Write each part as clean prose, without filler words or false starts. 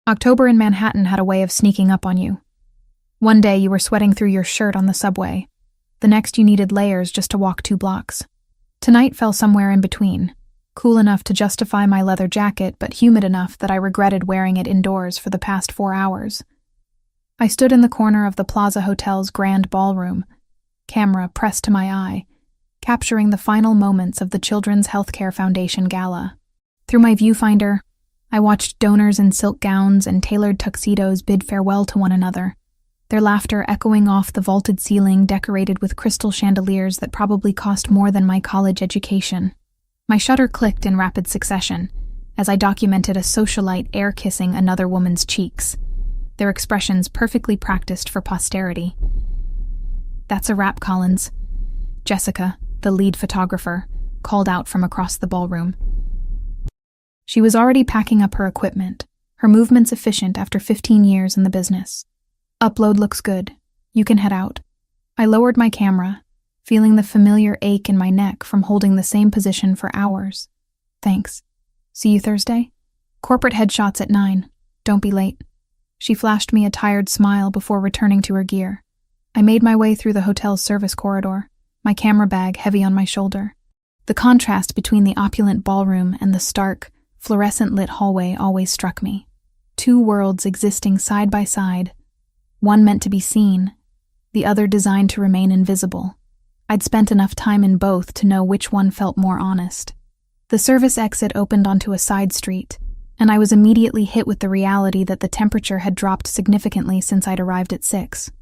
October in Manhattan had a way of sneaking up on you. One day you were sweating through your shirt on the subway. The next you needed layers just to walk 2 blocks. Tonight fell somewhere in between, cool enough to justify my leather jacket, but humid enough that I regretted wearing it indoors for the past 4 hours. I stood in the corner of the Plaza Hotel's grand ballroom, camera pressed to my eye, capturing the final moments of the Children's Healthcare Foundation Gala. Through my viewfinder, I watched donors in silk gowns and tailored tuxedos bid farewell to one another, their laughter echoing off the vaulted ceiling decorated with crystal chandeliers that probably cost more than my college education. My shutter clicked in rapid succession as I documented a socialite air-kissing another woman's cheeks, their expressions perfectly practiced for posterity. "That's a wrap, Collins," Jessica, the lead photographer, called out from across the ballroom. She was already packing up her equipment, her movements efficient after 15 years in the business. "Upload looks good. You can head out." I lowered my camera, feeling the familiar ache in my neck from holding the same position for hours. "Thanks. See you Thursday? Corporate headshots at 9. Don't be late." She flashed me a tired smile before returning to her gear. I made my way through the hotel's service corridor, my camera bag heavy on my shoulder. The contrast between the opulent ballroom and the stark, fluorescent-lit hallway always struck me. 2 worlds existing side by side, one meant to be seen, the other designed to remain invisible. I'd spent enough time in both to know which one felt more honest. The service exit opened onto a side street, and I was immediately hit with the reality that the temperature had dropped significantly since I'd arrived at 6.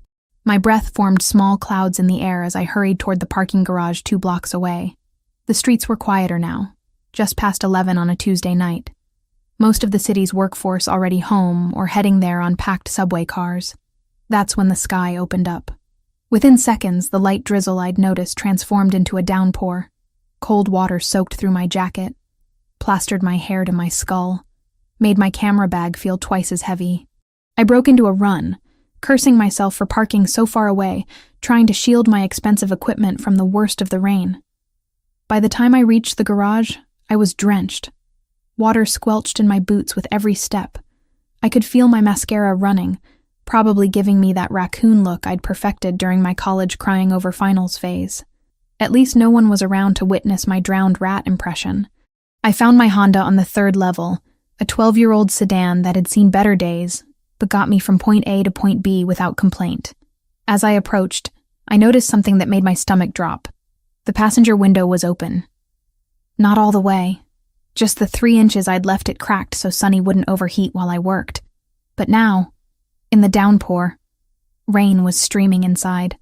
My breath formed small clouds in the air as I hurried toward the parking garage 2 blocks away. The streets were quieter now, just past 11 on a Tuesday night. Most of the city's workforce already home or heading there on packed subway cars. That's when the sky opened up. Within seconds, the light drizzle I'd noticed transformed into a downpour. Cold water soaked through my jacket, plastered my hair to my skull, made my camera bag feel twice as heavy. I broke into a run, cursing myself for parking so far away, trying to shield my expensive equipment from the worst of the rain. By the time I reached the garage, I was drenched. Water squelched in my boots with every step. I could feel my mascara running, probably giving me that raccoon look I'd perfected during my college crying over finals phase. At least no one was around to witness my drowned rat impression. I found my Honda on the 3rd level, a 12-year-old sedan that had seen better days, but got me from point A to point B without complaint. As I approached, I noticed something that made my stomach drop. The passenger window was open. Not all the way. Just the 3 inches I'd left it cracked so Sunny wouldn't overheat while I worked. But now, in the downpour, rain was streaming inside.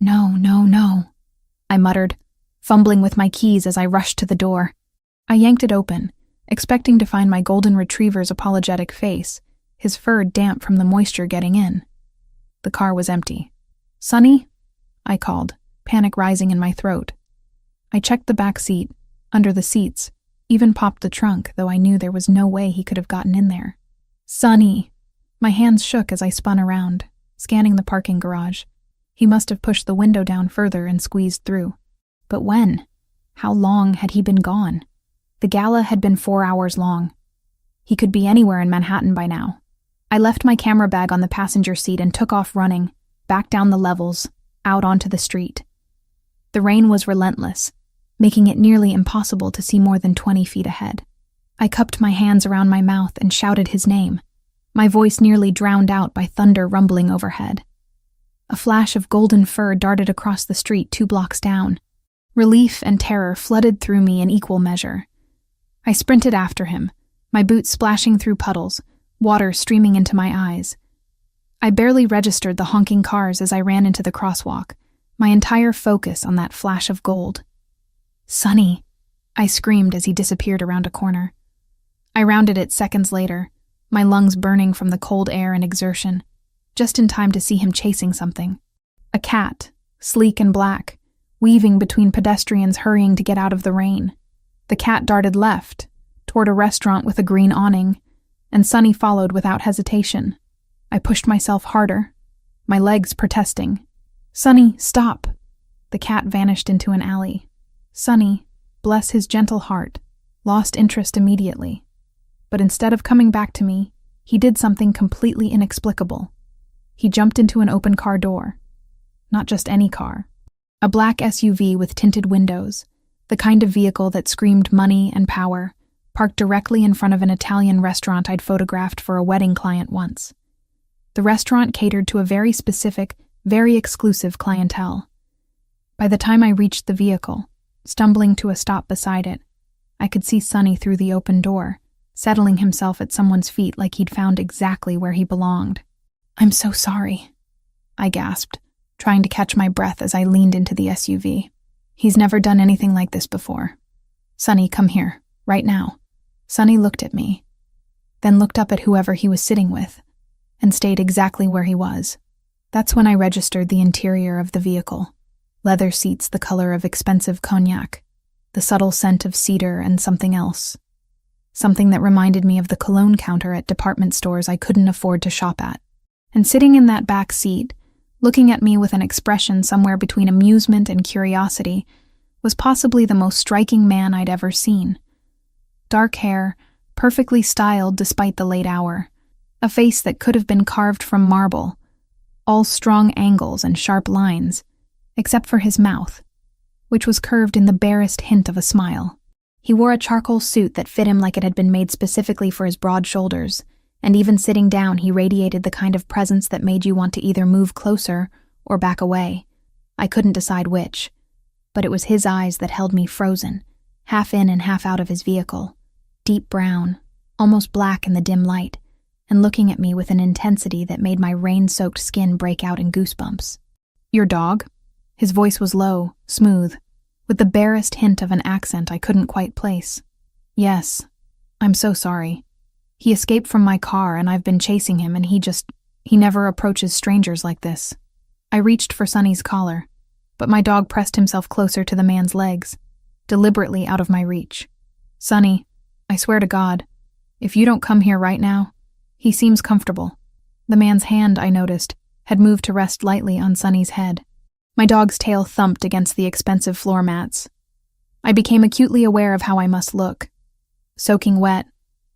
"No, no, no," I muttered, fumbling with my keys as I rushed to the door. I yanked it open, expecting to find my golden retriever's apologetic face, his fur damp from the moisture getting in. The car was empty. "Sunny?" I called, panic rising in my throat. I checked the back seat, under the seats, even popped the trunk, though I knew there was no way he could have gotten in there. "Sunny!" My hands shook as I spun around, scanning the parking garage. He must have pushed the window down further and squeezed through. But when? How long had he been gone? The gala had been 4 hours long. He could be anywhere in Manhattan by now. I left my camera bag on the passenger seat and took off running, back down the levels, out onto the street. The rain was relentless, making it nearly impossible to see more than 20 feet ahead. I cupped my hands around my mouth and shouted his name, my voice nearly drowned out by thunder rumbling overhead. A flash of golden fur darted across the street 2 blocks down. Relief and terror flooded through me in equal measure. I sprinted after him, my boots splashing through puddles, water streaming into my eyes. I barely registered the honking cars as I ran into the crosswalk, my entire focus on that flash of gold. "Sunny!" I screamed as he disappeared around a corner. I rounded it seconds later, my lungs burning from the cold air and exertion, just in time to see him chasing something. A cat, sleek and black, weaving between pedestrians hurrying to get out of the rain. The cat darted left, toward a restaurant with a green awning, and Sunny followed without hesitation. I pushed myself harder, my legs protesting. "Sunny, stop!" The cat vanished into an alley. Sunny, bless his gentle heart, lost interest immediately. But instead of coming back to me, He did something completely inexplicable. He jumped into an open car door. Not just any car. A black SUV with tinted windows, the kind of vehicle that screamed money and power, parked directly in front of an Italian restaurant I'd photographed for a wedding client once. The restaurant catered to a very specific, very exclusive clientele. By the time I reached the vehicle, stumbling to a stop beside it, I could see Sonny through the open door, settling himself at someone's feet like he'd found exactly where he belonged. "I'm so sorry," I gasped, trying to catch my breath as I leaned into the SUV. "He's never done anything like this before. Sonny, come here, right now." Sonny looked at me, then looked up at whoever he was sitting with, and stayed exactly where he was. That's when I registered the interior of the vehicle. Leather seats the color of expensive cognac, the subtle scent of cedar and something else. Something that reminded me of the cologne counter at department stores I couldn't afford to shop at. And sitting in that back seat, looking at me with an expression somewhere between amusement and curiosity, was possibly the most striking man I'd ever seen. Dark hair, perfectly styled despite the late hour. A face that could have been carved from marble, all strong angles and sharp lines, except for his mouth, which was curved in the barest hint of a smile. He wore a charcoal suit that fit him like it had been made specifically for his broad shoulders, and even sitting down he radiated the kind of presence that made you want to either move closer or back away. I couldn't decide which, but it was his eyes that held me frozen, half in and half out of his vehicle, deep brown, almost black in the dim light, and looking at me with an intensity that made my rain-soaked skin break out in goosebumps. "Your dog?" His voice was low, smooth, with the barest hint of an accent I couldn't quite place. "Yes. I'm so sorry. He escaped from my car and I've been chasing him and he never approaches strangers like this." I reached for Sonny's collar, but my dog pressed himself closer to the man's legs, deliberately out of my reach. "Sonny, I swear to God, if you don't come here right now..." He seems comfortable. The man's hand, I noticed, had moved to rest lightly on Sonny's head. My dog's tail thumped against the expensive floor mats. I became acutely aware of how I must look. Soaking wet,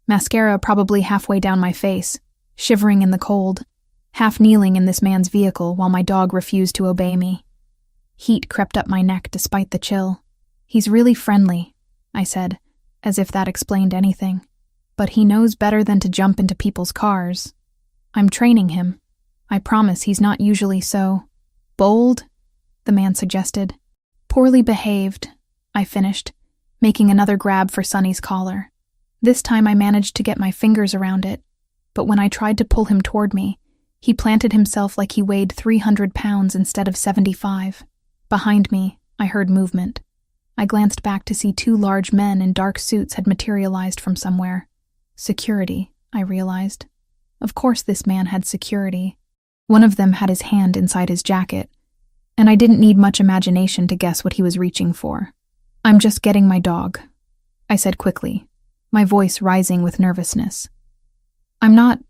mascara probably halfway down my face, shivering in the cold, half kneeling in this man's vehicle while my dog refused to obey me. Heat crept up my neck despite the chill. "He's really friendly," I said, as if that explained anything. "But he knows better than to jump into people's cars. I'm training him. I promise he's not usually so bold," the man suggested. "Poorly behaved," I finished, making another grab for Sonny's collar. This time I managed to get my fingers around it, but when I tried to pull him toward me, he planted himself like he weighed 300 pounds instead of 75. Behind me, I heard movement. I glanced back to see 2 large men in dark suits had materialized from somewhere. Security, I realized. Of course this man had security. One of them had his hand inside his jacket, and I didn't need much imagination to guess what he was reaching for. "I'm just getting my dog," I said quickly, my voice rising with nervousness. I'm not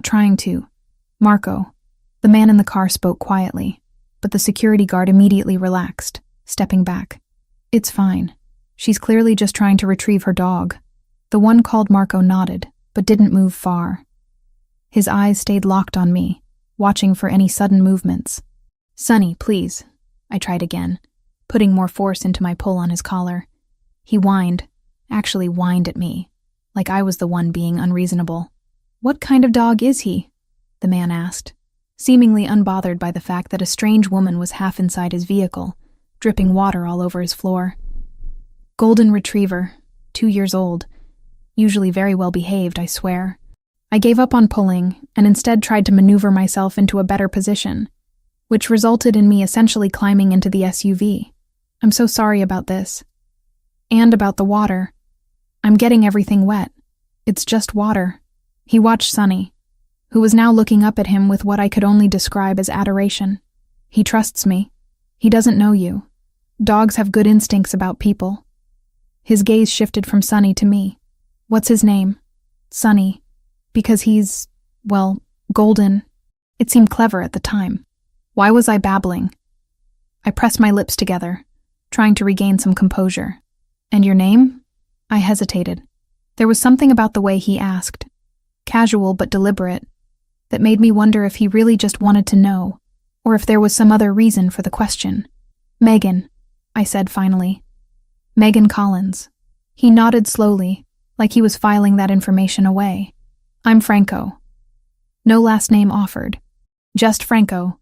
trying to. Marco." The man in the car spoke quietly, but the security guard immediately relaxed, stepping back. "It's fine. She's clearly just trying to retrieve her dog." The one called Marco nodded, but didn't move far. His eyes stayed locked on me, watching for any sudden movements. "Sonny, please," I tried again, putting more force into my pull on his collar. He whined at me, like I was the one being unreasonable. "What kind of dog is he?" the man asked, seemingly unbothered by the fact that a strange woman was half inside his vehicle, dripping water all over his floor. "Golden retriever, 2 years old. Usually very well behaved, I swear." I gave up on pulling and instead tried to maneuver myself into a better position, which resulted in me essentially climbing into the SUV. "I'm so sorry about this. And about the water. I'm getting everything wet. It's just water." He watched Sonny, who was now looking up at him with what I could only describe as adoration. "He trusts me. He doesn't know you. Dogs have good instincts about people." His gaze shifted from Sonny to me. "What's his name?" "Sonny. Because he's, well, golden." It seemed clever at the time. Why was I babbling? I pressed my lips together, trying to regain some composure. "And your name?" I hesitated. There was something about the way he asked. casual but deliberate, that made me wonder if he really just wanted to know, or if there was some other reason for the question. "Megan," I said finally. "Megan Collins." He nodded slowly, like he was filing that information away. "I'm Franco." No last name offered. "Just Franco,"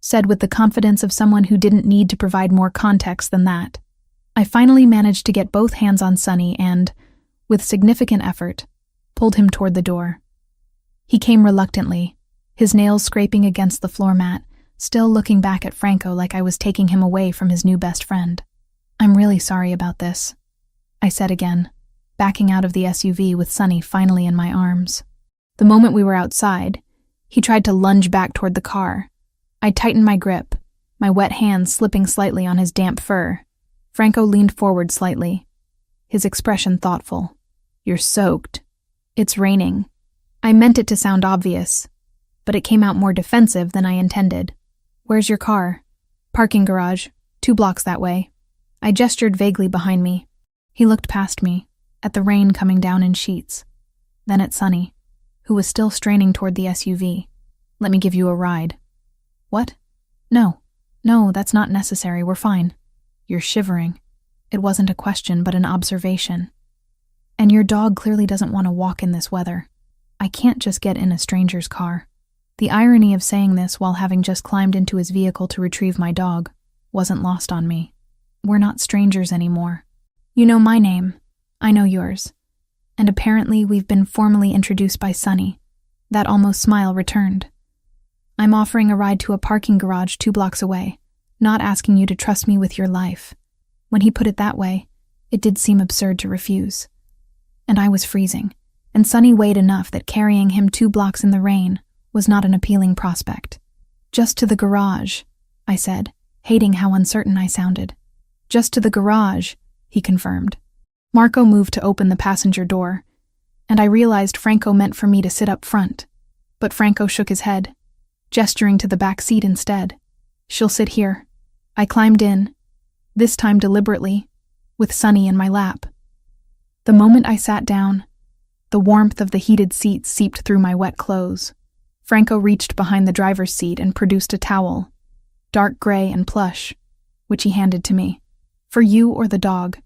said with the confidence of someone who didn't need to provide more context than that. I finally managed to get both hands on Sonny and, with significant effort, pulled him toward the door. He came reluctantly, his nails scraping against the floor mat, still looking back at Franco like I was taking him away from his new best friend. "I'm really sorry about this," I said again, backing out of the SUV with Sonny finally in my arms. The moment we were outside, he tried to lunge back toward the car. I tightened my grip, my wet hands slipping slightly on his damp fur. Franco leaned forward slightly, his expression thoughtful. "You're soaked. It's raining." I meant it to sound obvious, but it came out more defensive than I intended. "Where's your car?" "Parking garage, 2 blocks that way." I gestured vaguely behind me. He looked past me, at the rain coming down in sheets, then at Sonny, who was still straining toward the SUV. "Let me give you a ride." "What?" No, that's not necessary, we're fine." "You're shivering." It wasn't a question, but an observation. "And your dog clearly doesn't want to walk in this weather. I can't just get in a stranger's car." The irony of saying this while having just climbed into his vehicle to retrieve my dog wasn't lost on me. We're not strangers anymore. You know my name, I know yours. And apparently we've been formally introduced by Sonny. That almost smile returned. "I'm offering a ride to a parking garage 2 blocks away, not asking you to trust me with your life." When he put it that way, it did seem absurd to refuse. And I was freezing, and Sonny weighed enough that carrying him 2 blocks in the rain was not an appealing prospect. "Just to the garage," I said, hating how uncertain I sounded. "Just to the garage," he confirmed. Marco moved to open the passenger door, and I realized Franco meant for me to sit up front. But Franco shook his head, gesturing to the back seat instead. "She'll sit here." I climbed in, this time deliberately, with Sonny in my lap. The moment I sat down, the warmth of the heated seat seeped through my wet clothes. Franco reached behind the driver's seat and produced a towel, dark gray and plush, which he handed to me. "For you or the dog,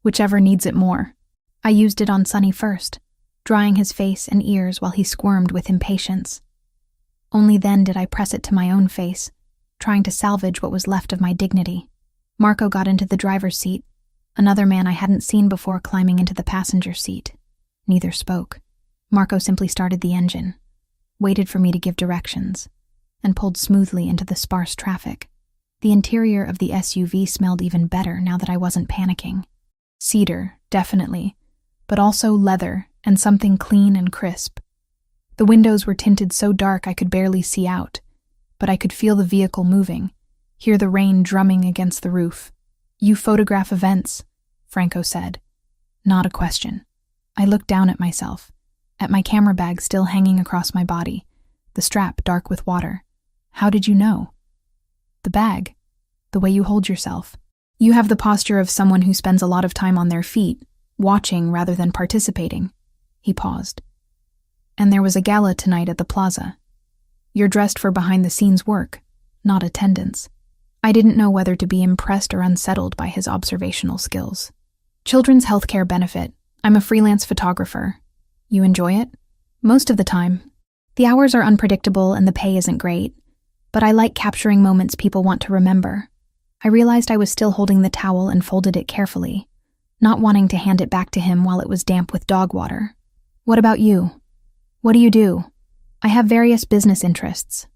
whichever needs it more." I used it on Sonny first, drying his face and ears while he squirmed with impatience. Only then did I press it to my own face, trying to salvage what was left of my dignity. Marco got into the driver's seat, another man I hadn't seen before climbing into the passenger seat. Neither spoke. Marco simply started the engine, waited for me to give directions, and pulled smoothly into the sparse traffic. The interior of the SUV smelled even better now that I wasn't panicking. Cedar, definitely, but also leather and something clean and crisp. The windows were tinted so dark I could barely see out, but I could feel the vehicle moving, hear the rain drumming against the roof. "You photograph events," Franco said. Not a question. I looked down at myself, at my camera bag still hanging across my body, the strap dark with water. "How did you know?" "The bag. The way you hold yourself. You have the posture of someone who spends a lot of time on their feet, watching rather than participating." He paused. "And there was a gala tonight at the plaza. You're dressed for behind-the-scenes work, not attendance." I didn't know whether to be impressed or unsettled by his observational skills. "Children's healthcare benefit. I'm a freelance photographer." "You enjoy it?" "Most of the time. The hours are unpredictable and the pay isn't great, but I like capturing moments people want to remember." I realized I was still holding the towel and folded it carefully, not wanting to hand it back to him while it was damp with dog water. "What about you? What do you do?" "I have various business interests."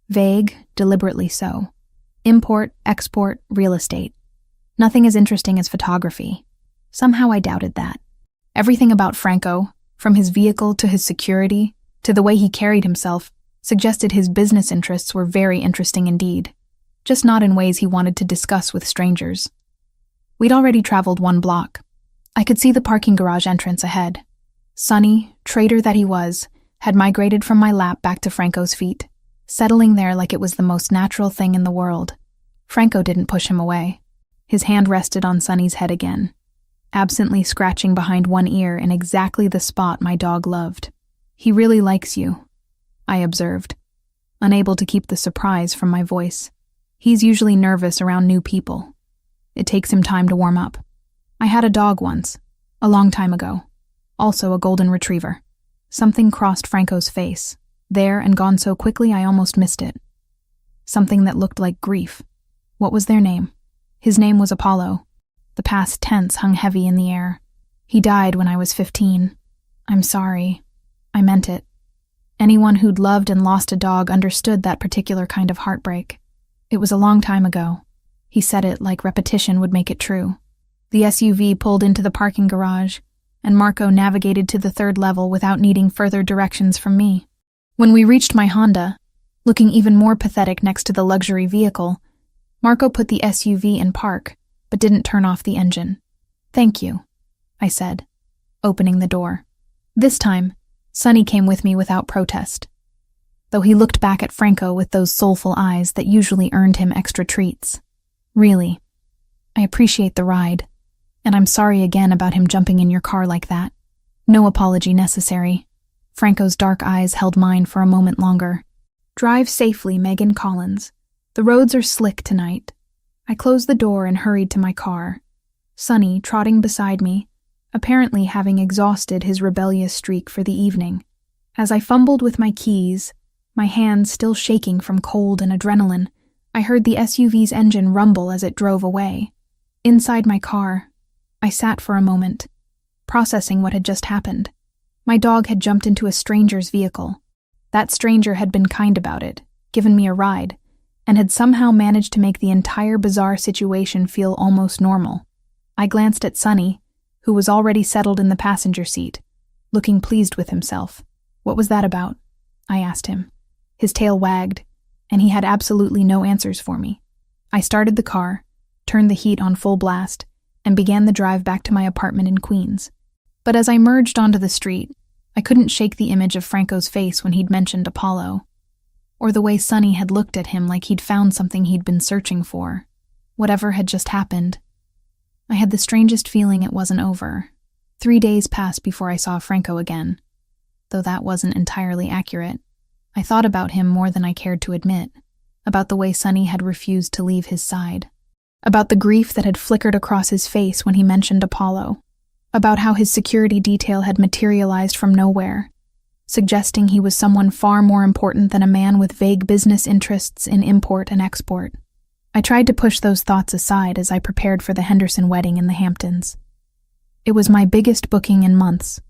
Vague, deliberately so. Import, export, real estate. Nothing as interesting as photography. Somehow I doubted that. Everything about Franco, from his vehicle to his security, to the way he carried himself, suggested his business interests were very interesting indeed, just not in ways he wanted to discuss with strangers. We'd already traveled 1 block. I could see the parking garage entrance ahead. Sonny, traitor that he was, had migrated from my lap back to Franco's feet, settling there like it was the most natural thing in the world. Franco didn't push him away. His hand rested on Sonny's head again, absently scratching behind one ear in exactly the spot my dog loved. He really likes you, I observed, unable to keep the surprise from my voice. He's usually nervous around new people. It takes him time to warm up. I had a dog once, a long time ago, also a golden retriever. Something crossed Franco's face, there and gone so quickly I almost missed it. Something that looked like grief. What was their name? His name was Apollo. The past tense hung heavy in the air. He died when I was 15. I'm sorry. I meant it. Anyone who'd loved and lost a dog understood that particular kind of heartbreak. It was a long time ago. He said it like repetition would make it true. The SUV pulled into the parking garage, and Marco navigated to the 3rd level without needing further directions from me. When we reached my Honda, looking even more pathetic next to the luxury vehicle, Marco put the SUV in park, but didn't turn off the engine. "Thank you," I said, opening the door. This time, Sonny came with me without protest, though he looked back at Franco with those soulful eyes that usually earned him extra treats. "Really, I appreciate the ride, and I'm sorry again about him jumping in your car like that. No apology necessary." Franco's dark eyes held mine for a moment longer. "Drive safely, Megan Collins. The roads are slick tonight." I closed the door and hurried to my car, Sonny trotting beside me, apparently having exhausted his rebellious streak for the evening. As I fumbled with my keys, my hands still shaking from cold and adrenaline, I heard the SUV's engine rumble as it drove away. Inside my car, I sat for a moment, processing what had just happened. My dog had jumped into a stranger's vehicle. That stranger had been kind about it, given me a ride, and had somehow managed to make the entire bizarre situation feel almost normal. I glanced at Sonny, who was already settled in the passenger seat, looking pleased with himself. "What was that about?" I asked him. His tail wagged, and he had absolutely no answers for me. I started the car, turned the heat on full blast, and began the drive back to my apartment in Queens. But as I merged onto the street, I couldn't shake the image of Franco's face when he'd mentioned Apollo, or the way Sonny had looked at him like he'd found something he'd been searching for. Whatever had just happened, I had the strangest feeling it wasn't over. 3 days passed before I saw Franco again, though that wasn't entirely accurate. I thought about him more than I cared to admit, about the way Sonny had refused to leave his side, about the grief that had flickered across his face when he mentioned Apollo, about how his security detail had materialized from nowhere, suggesting he was someone far more important than a man with vague business interests in import and export. I tried to push those thoughts aside as I prepared for the Henderson wedding in the Hamptons. It was my biggest booking in months,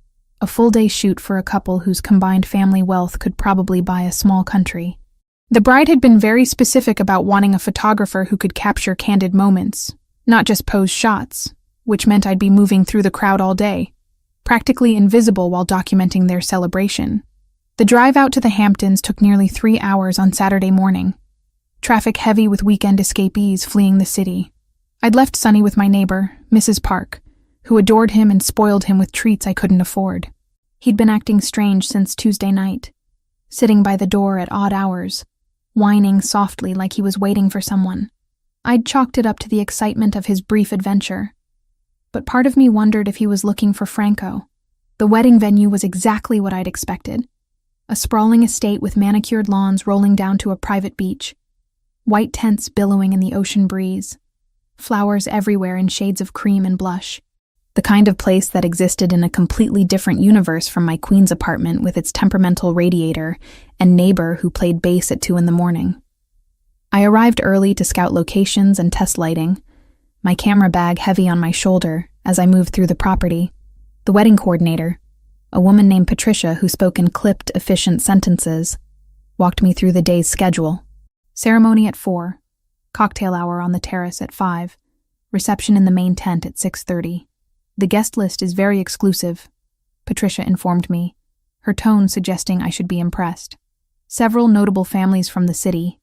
a full-day shoot for a couple whose combined family wealth could probably buy a small country. The bride had been very specific about wanting a photographer who could capture candid moments, not just pose shots, which meant I'd be moving through the crowd all day, practically invisible while documenting their celebration. The drive out to the Hamptons took nearly 3 hours on Saturday morning, traffic heavy with weekend escapees fleeing the city. I'd left Sonny with my neighbor, Mrs. Park, who adored him and spoiled him with treats I couldn't afford. He'd been acting strange since Tuesday night, sitting by the door at odd hours, whining softly like he was waiting for someone. I'd chalked it up to the excitement of his brief adventure, but part of me wondered if he was looking for Franco. The wedding venue was exactly what I'd expected. A sprawling estate with manicured lawns rolling down to a private beach, white tents billowing in the ocean breeze, flowers everywhere in shades of cream and blush. The kind of place that existed in a completely different universe from my Queens apartment with its temperamental radiator and neighbor who played bass at 2 a.m. I arrived early to scout locations and test lighting, my camera bag heavy on my shoulder as I moved through the property. The wedding coordinator, a woman named Patricia who spoke in clipped, efficient sentences, walked me through the day's schedule. Ceremony at 4, cocktail hour on the terrace at 5, reception in the main tent at 6:30. "The guest list is very exclusive," Patricia informed me, her tone suggesting I should be impressed. Several notable families from the city.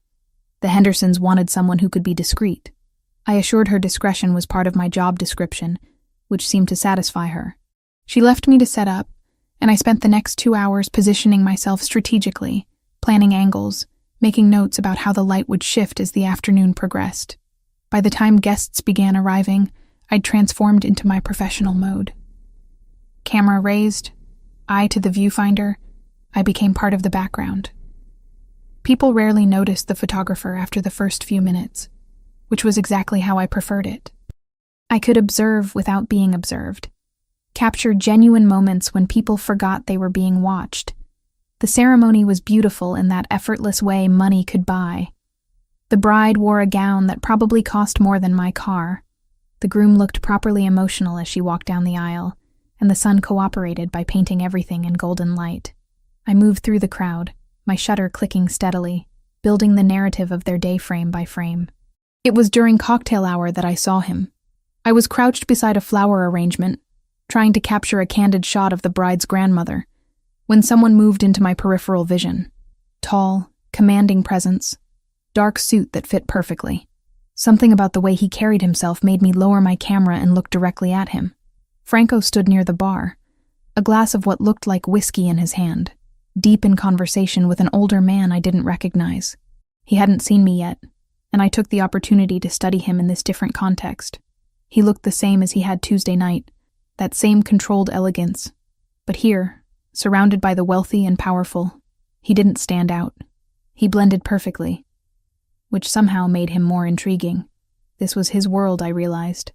The Hendersons wanted someone who could be discreet. I assured her discretion was part of my job description, which seemed to satisfy her. She left me to set up, and I spent the next 2 hours positioning myself strategically, planning angles, making notes about how the light would shift as the afternoon progressed. By the time guests began arriving, I'd transformed into my professional mode. Camera raised, eye to the viewfinder, I became part of the background. People rarely noticed the photographer after the first few minutes, which was exactly how I preferred it. I could observe without being observed, capture genuine moments when people forgot they were being watched. The ceremony was beautiful in that effortless way money could buy. The bride wore a gown that probably cost more than my car. The groom looked properly emotional as she walked down the aisle, and the sun cooperated by painting everything in golden light. I moved through the crowd, my shutter clicking steadily, building the narrative of their day frame by frame. It was during cocktail hour that I saw him. I was crouched beside a flower arrangement, trying to capture a candid shot of the bride's grandmother, when someone moved into my peripheral vision. Tall, commanding presence, dark suit that fit perfectly. Something about the way he carried himself made me lower my camera and look directly at him. Franco stood near the bar, a glass of what looked like whiskey in his hand, deep in conversation with an older man I didn't recognize. He hadn't seen me yet, and I took the opportunity to study him in this different context. He looked the same as he had Tuesday night, that same controlled elegance. But here, surrounded by the wealthy and powerful, he didn't stand out. He blended perfectly, which somehow made him more intriguing. This was his world, I realized.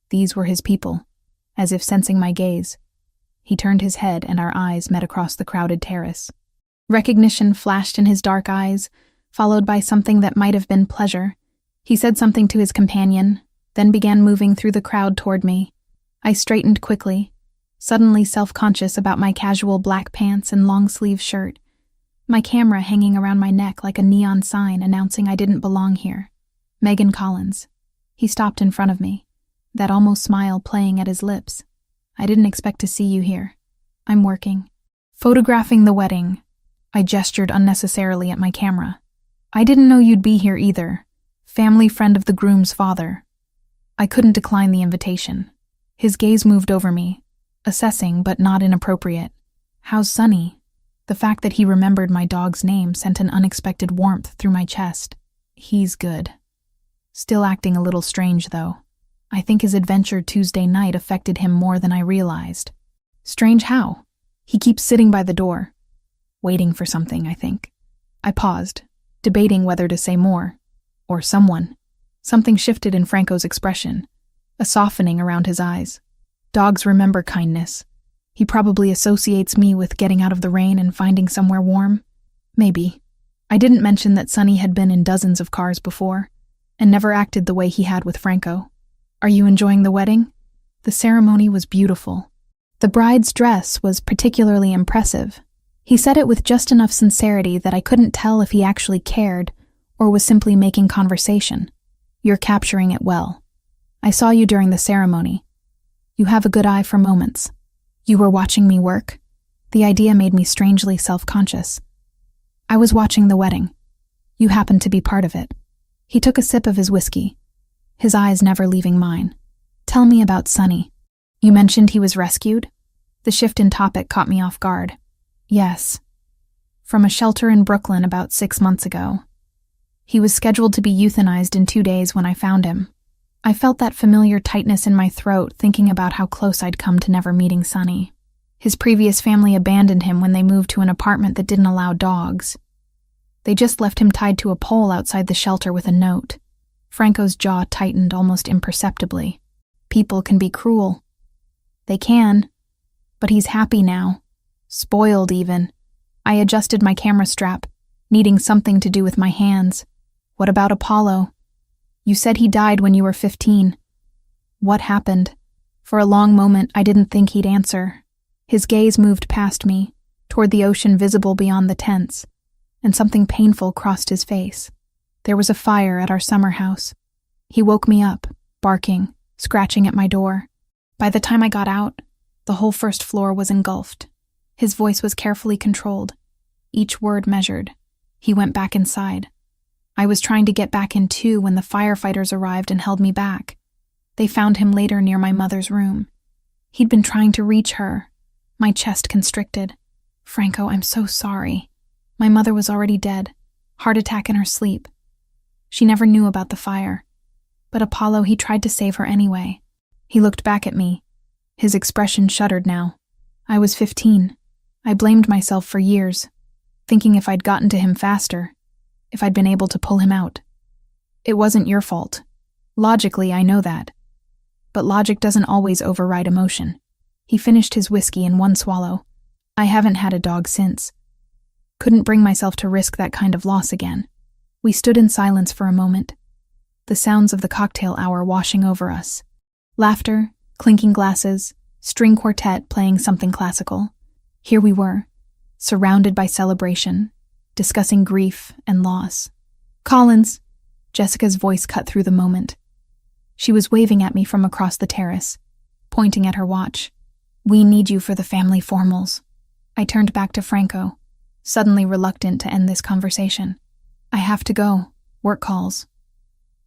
These were his people. As if sensing my gaze, he turned his head and our eyes met across the crowded terrace. Recognition flashed in his dark eyes, followed by something that might have been pleasure. He said something to his companion, then began moving through the crowd toward me. I straightened quickly, suddenly self-conscious about my casual black pants and long-sleeve shirt, my camera hanging around my neck like a neon sign announcing I didn't belong here. Megan Collins. He stopped in front of me, that almost smile playing at his lips. I didn't expect to see you here. I'm working. Photographing the wedding. I gestured unnecessarily at my camera. I didn't know you'd be here either. Family friend of the groom's father. I couldn't decline the invitation. His gaze moved over me, assessing but not inappropriate. How's Sonny? The fact that he remembered my dog's name sent an unexpected warmth through my chest. He's good. Still acting a little strange, though. I think his adventure Tuesday night affected him more than I realized. Strange how? He keeps sitting by the door, waiting for something, I think. I paused, debating whether to say more, or someone. Something shifted in Franco's expression, a softening around his eyes. Dogs remember kindness. He probably associates me with getting out of the rain and finding somewhere warm. Maybe. I didn't mention that Sonny had been in dozens of cars before, and never acted the way he had with Franco. Are you enjoying the wedding? The ceremony was beautiful. The bride's dress was particularly impressive. He said it with just enough sincerity that I couldn't tell if he actually cared or was simply making conversation. You're capturing it well. I saw you during the ceremony. You have a good eye for moments. You were watching me work. The idea made me strangely self-conscious. I was watching the wedding. You happened to be part of it. He took a sip of his whiskey, his eyes never leaving mine. Tell me about Sonny. You mentioned he was rescued? The shift in topic caught me off guard. Yes. From a shelter in Brooklyn about 6 months ago. He was scheduled to be euthanized in 2 days when I found him. I felt that familiar tightness in my throat thinking about how close I'd come to never meeting Sonny. His previous family abandoned him when they moved to an apartment that didn't allow dogs. They just left him tied to a pole outside the shelter with a note. Franco's jaw tightened almost imperceptibly. People can be cruel. They can. But he's happy now. Spoiled, even. I adjusted my camera strap, needing something to do with my hands. What about Apollo? You said he died when you were 15. What happened? For a long moment, I didn't think he'd answer. His gaze moved past me, toward the ocean visible beyond the tents, and something painful crossed his face. There was a fire at our summer house. He woke me up, barking, scratching at my door. By the time I got out, the whole first floor was engulfed. His voice was carefully controlled, each word measured. He went back inside. I was trying to get back in too when the firefighters arrived and held me back. They found him later near my mother's room. He'd been trying to reach her. My chest constricted. Franco, I'm so sorry. My mother was already dead. Heart attack in her sleep. She never knew about the fire. But Apollo, he tried to save her anyway. He looked back at me. His expression shuddered now. I was 15. I blamed myself for years, thinking if I'd gotten to him faster, if I'd been able to pull him out. It wasn't your fault. Logically, I know that. But logic doesn't always override emotion. He finished his whiskey in one swallow. I haven't had a dog since. Couldn't bring myself to risk that kind of loss again. We stood in silence for a moment, the sounds of the cocktail hour washing over us. Laughter, clinking glasses, string quartet playing something classical. Here we were, surrounded by celebration, discussing grief and loss. "Collins!" Jessica's voice cut through the moment. She was waving at me from across the terrace, pointing at her watch. "We need you for the family formals." I turned back to Franco, suddenly reluctant to end this conversation. "I have to go. Work calls."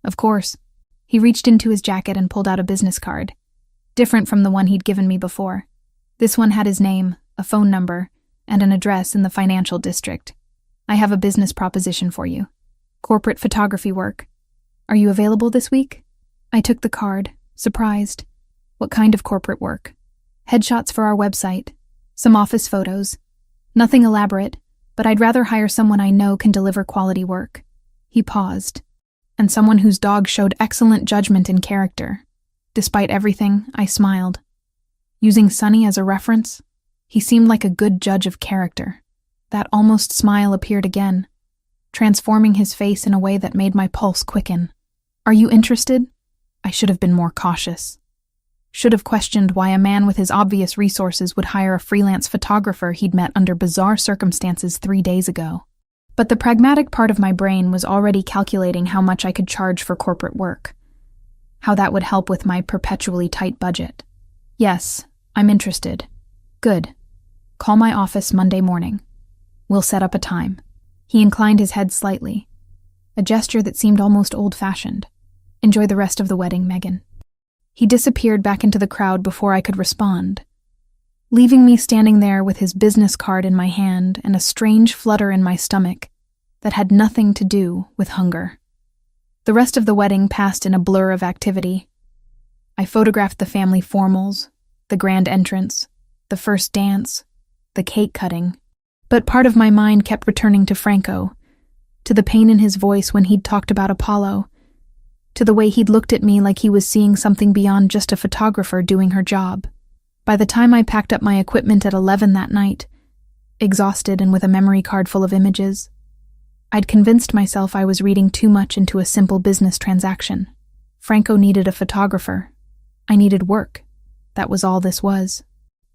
"Of course." He reached into his jacket and pulled out a business card, different from the one he'd given me before. This one had his name, a phone number, and an address in the financial district. "I have a business proposition for you. Corporate photography work. Are you available this week?" I took the card, surprised. "What kind of corporate work?" "Headshots for our website. Some office photos. Nothing elaborate, but I'd rather hire someone I know can deliver quality work." He paused. "And someone whose dog showed excellent judgment and character." Despite everything, I smiled. Using Sonny as a reference, he seemed like a good judge of character. That almost smile appeared again, transforming his face in a way that made my pulse quicken. "Are you interested?" I should have been more cautious. Should have questioned why a man with his obvious resources would hire a freelance photographer he'd met under bizarre circumstances 3 days ago. But the pragmatic part of my brain was already calculating how much I could charge for corporate work, how that would help with my perpetually tight budget. "Yes, I'm interested." "Good. Call my office Monday morning. We'll set up a time." He inclined his head slightly, a gesture that seemed almost old-fashioned. "Enjoy the rest of the wedding, Megan." He disappeared back into the crowd before I could respond, leaving me standing there with his business card in my hand and a strange flutter in my stomach that had nothing to do with hunger. The rest of the wedding passed in a blur of activity. I photographed the family formals, the grand entrance, the first dance, the cake cutting, but part of my mind kept returning to Franco, to the pain in his voice when he'd talked about Apollo, to the way he'd looked at me like he was seeing something beyond just a photographer doing her job. By the time I packed up my equipment at 11 that night, exhausted and with a memory card full of images, I'd convinced myself I was reading too much into a simple business transaction. Franco needed a photographer. I needed work. That was all this was.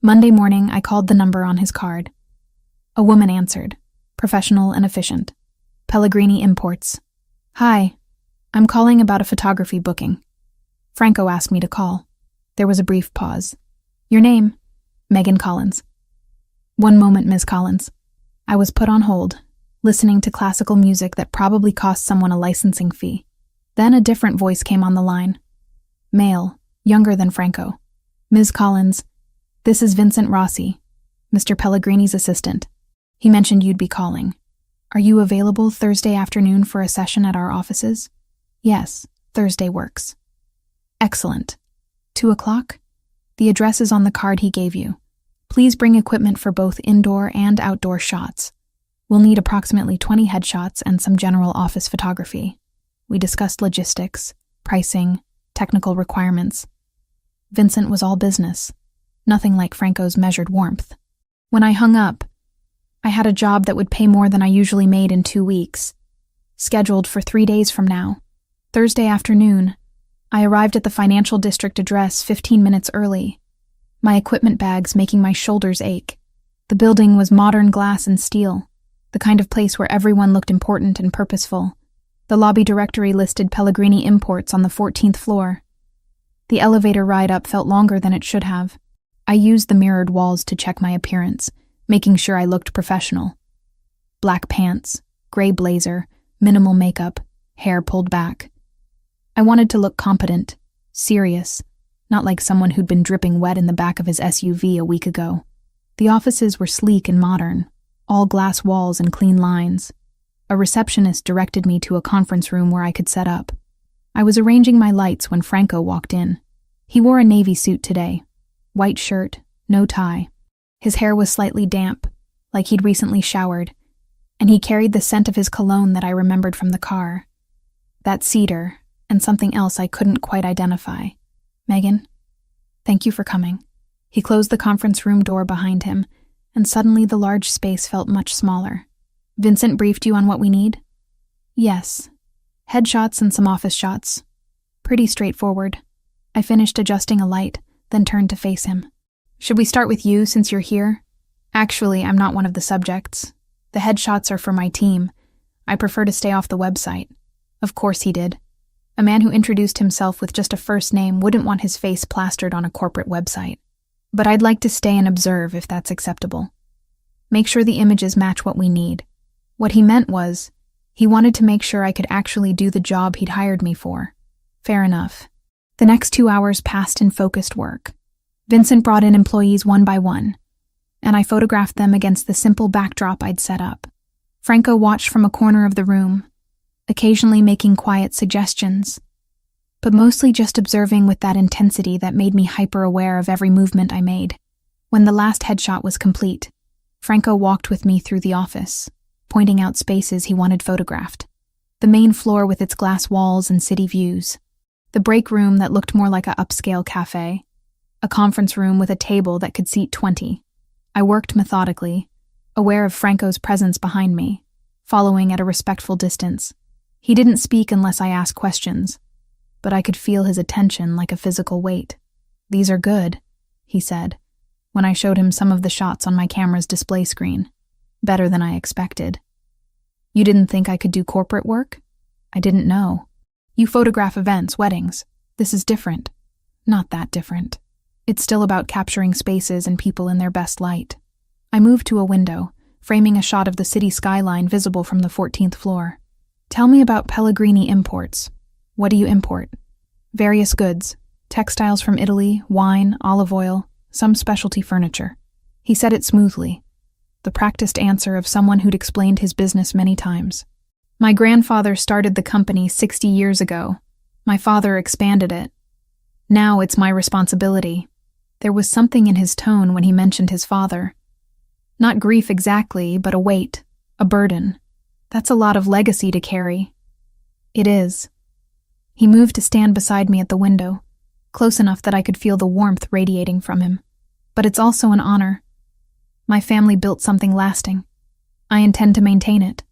Monday morning, I called the number on his card. A woman answered, professional and efficient. "Pellegrini Imports." "Hi. I'm calling about a photography booking." Franco asked me to call. There was a brief pause. "Your name?" "Megan Collins." "One moment, Ms. Collins." I was put on hold, listening to classical music that probably cost someone a licensing fee. Then a different voice came on the line. Male, younger than Franco. "Ms. Collins, this is Vincent Rossi, Mr. Pellegrini's assistant. He mentioned you'd be calling. Are you available Thursday afternoon for a session at our offices?" "Yes, Thursday works." "Excellent. 2 o'clock? The address is on the card he gave you. Please bring equipment for both indoor and outdoor shots. We'll need approximately 20 headshots and some general office photography." We discussed logistics, pricing, technical requirements. Vincent was all business, nothing like Franco's measured warmth. When I hung up, I had a job that would pay more than I usually made in 2 weeks, scheduled for 3 days from now. Thursday afternoon, I arrived at the financial district address 15 minutes early, my equipment bags making my shoulders ache. The building was modern glass and steel, the kind of place where everyone looked important and purposeful. The lobby directory listed Pellegrini Imports on the 14th floor. The elevator ride up felt longer than it should have. I used the mirrored walls to check my appearance, making sure I looked professional. Black pants, gray blazer, minimal makeup, hair pulled back. I wanted to look competent, serious, not like someone who'd been dripping wet in the back of his SUV a week ago. The offices were sleek and modern, all glass walls and clean lines. A receptionist directed me to a conference room where I could set up. I was arranging my lights when Franco walked in. He wore a navy suit today, white shirt, no tie. His hair was slightly damp, like he'd recently showered, and he carried the scent of his cologne that I remembered from the car. That cedar, and something else I couldn't quite identify. Megan, thank you for coming. He closed the conference room door behind him, and suddenly the large space felt much smaller. Vincent briefed you on what we need? Yes. Headshots and some office shots. Pretty straightforward. I finished adjusting a light, then turned to face him. Should we start with you since you're here? Actually, I'm not one of the subjects. The headshots are for my team. I prefer to stay off the website. Of course he did. A man who introduced himself with just a first name wouldn't want his face plastered on a corporate website. But I'd like to stay and observe if that's acceptable. Make sure the images match what we need. What he meant was, he wanted to make sure I could actually do the job he'd hired me for. Fair enough. The next 2 hours passed in focused work. Vincent brought in employees one by one, and I photographed them against the simple backdrop I'd set up. Franco watched from a corner of the room, occasionally making quiet suggestions, but mostly just observing with that intensity that made me hyper-aware of every movement I made. When the last headshot was complete, Franco walked with me through the office, pointing out spaces he wanted photographed. The main floor with its glass walls and city views. The break room that looked more like an upscale cafe. A conference room with a table that could seat 20. I worked methodically, aware of Franco's presence behind me, following at a respectful distance. He didn't speak unless I asked questions, but I could feel his attention like a physical weight. "These are good," he said, when I showed him some of the shots on my camera's display screen. Better than I expected. "You didn't think I could do corporate work?" "I didn't know. You photograph events, weddings. This is different." "Not that different. It's still about capturing spaces and people in their best light." I moved to a window, framing a shot of the city skyline visible from the 14th floor. "Tell me about Pellegrini Imports. What do you import?" "Various goods. Textiles from Italy, wine, olive oil, some specialty furniture." He said it smoothly, the practiced answer of someone who'd explained his business many times. "My grandfather started the company 60 years ago. My father expanded it. Now it's my responsibility." There was something in his tone when he mentioned his father. Not grief exactly, but a weight, a burden. That's a lot of legacy to carry. "It is." He moved to stand beside me at the window, close enough that I could feel the warmth radiating from him. "But it's also an honor. My family built something lasting. I intend to maintain it."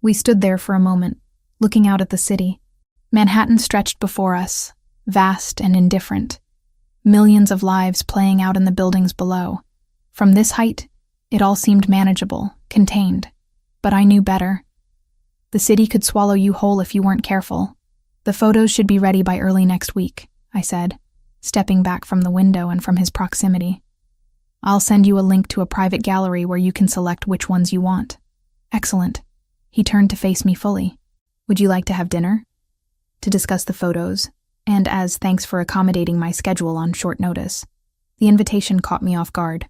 We stood there for a moment, looking out at the city. Manhattan stretched before us, vast and indifferent. Millions of lives playing out in the buildings below. From this height, it all seemed manageable, contained. But I knew better. The city could swallow you whole if you weren't careful. "The photos should be ready by early next week," I said, stepping back from the window and from his proximity. "I'll send you a link to a private gallery where you can select which ones you want." "Excellent." He turned to face me fully. "Would you like to have dinner?" "To discuss the photos, and as thanks for accommodating my schedule on short notice." The invitation caught me off guard.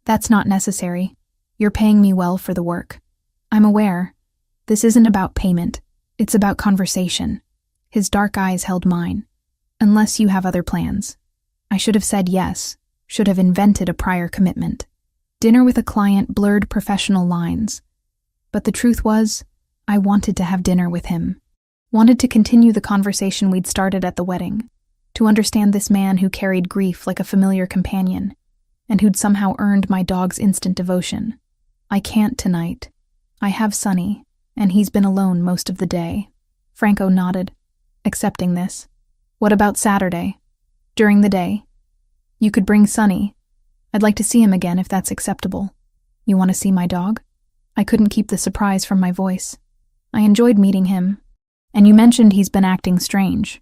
"That's not necessary. You're paying me well for the work." "I'm aware. This isn't about payment. It's about conversation." His dark eyes held mine. "Unless you have other plans." I should have said yes, should have invented a prior commitment. Dinner with a client blurred professional lines. But the truth was, I wanted to have dinner with him. Wanted to continue the conversation we'd started at the wedding, to understand this man who carried grief like a familiar companion, and who'd somehow earned my dog's instant devotion. "I can't tonight. I have Sonny, and he's been alone most of the day." Franco nodded, accepting this. "What about Saturday? During the day? You could bring Sonny. I'd like to see him again if that's acceptable." "You want to see my dog?" I couldn't keep the surprise from my voice. "I enjoyed meeting him. And you mentioned he's been acting strange.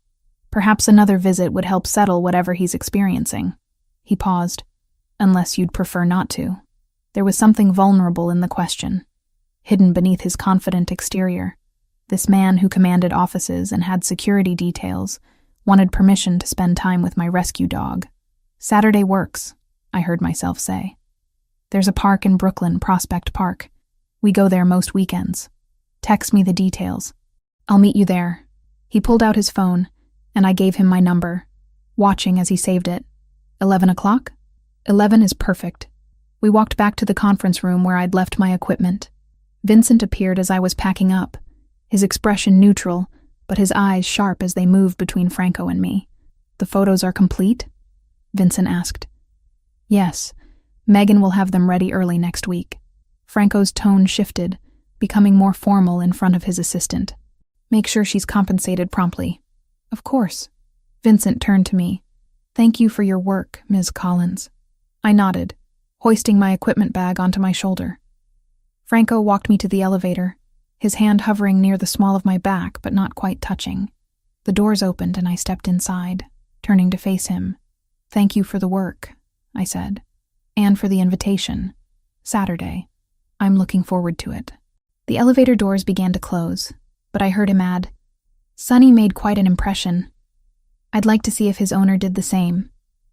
Perhaps another visit would help settle whatever he's experiencing." He paused. "Unless you'd prefer not to." There was something vulnerable in the question, hidden beneath his confident exterior. This man who commanded offices and had security details wanted permission to spend time with my rescue dog. "Saturday works," I heard myself say. "There's a park in Brooklyn, Prospect Park. We go there most weekends. Text me the details. I'll meet you there." He pulled out his phone, and I gave him my number, watching as he saved it. 11 o'clock? 11 is perfect. We walked back to the conference room where I'd left my equipment. Vincent appeared as I was packing up, his expression neutral, but his eyes sharp as they moved between Franco and me. "The photos are complete?" Vincent asked. "Yes. Megan will have them ready early next week." Franco's tone shifted, becoming more formal in front of his assistant. "Make sure she's compensated promptly." "Of course." Vincent turned to me. "Thank you for your work, Ms. Collins." I nodded, hoisting my equipment bag onto my shoulder. Franco walked me to the elevator, his hand hovering near the small of my back but not quite touching. The doors opened and I stepped inside, turning to face him. "Thank you for the work," I said, "and for the invitation. Saturday. I'm looking forward to it." The elevator doors began to close, but I heard him add, "Sonny made quite an impression. I'd like to see if his owner did the same."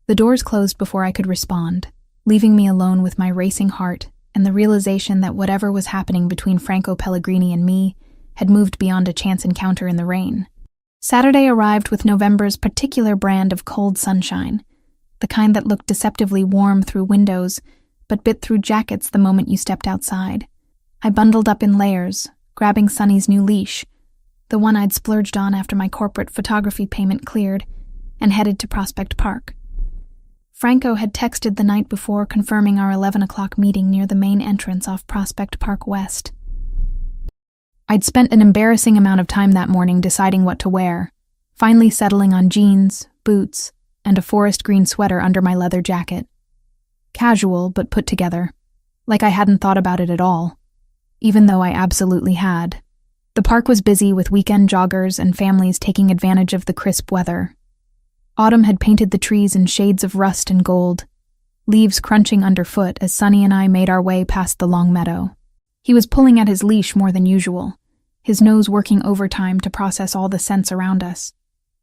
The doors closed before I could respond, leaving me alone with my racing heart and the realization that whatever was happening between Franco Pellegrini and me had moved beyond a chance encounter in the rain. Saturday arrived with November's particular brand of cold sunshine, the kind that looked deceptively warm through windows, but bit through jackets the moment you stepped outside. I bundled up in layers, grabbing Sonny's new leash, the one I'd splurged on after my corporate photography payment cleared, and headed to Prospect Park. Franco had texted the night before confirming our 11 o'clock meeting near the main entrance off Prospect Park West. I'd spent an embarrassing amount of time that morning deciding what to wear, finally settling on jeans, boots, and a forest green sweater under my leather jacket. Casual, but put together, like I hadn't thought about it at all, even though I absolutely had. The park was busy with weekend joggers and families taking advantage of the crisp weather. Autumn had painted the trees in shades of rust and gold, leaves crunching underfoot as Sonny and I made our way past the long meadow. He was pulling at his leash more than usual, his nose working overtime to process all the scents around us.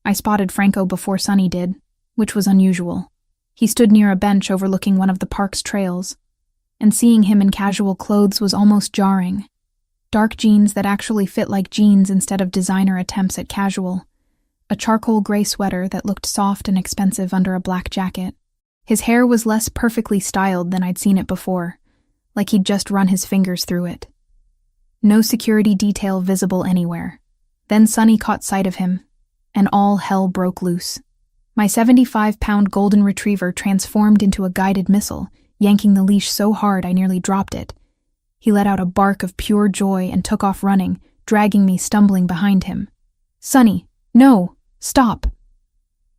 I spotted Franco before Sonny did, which was unusual. He stood near a bench overlooking one of the park's trails, and seeing him in casual clothes was almost jarring. Dark jeans that actually fit like jeans instead of designer attempts at casual. A charcoal gray sweater that looked soft and expensive under a black jacket. His hair was less perfectly styled than I'd seen it before, like he'd just run his fingers through it. No security detail visible anywhere. Then Sonny caught sight of him, and all hell broke loose. My 75-pound golden retriever transformed into a guided missile, yanking the leash so hard I nearly dropped it. He let out a bark of pure joy and took off running, dragging me stumbling behind him. "Sonny, no! Stop!"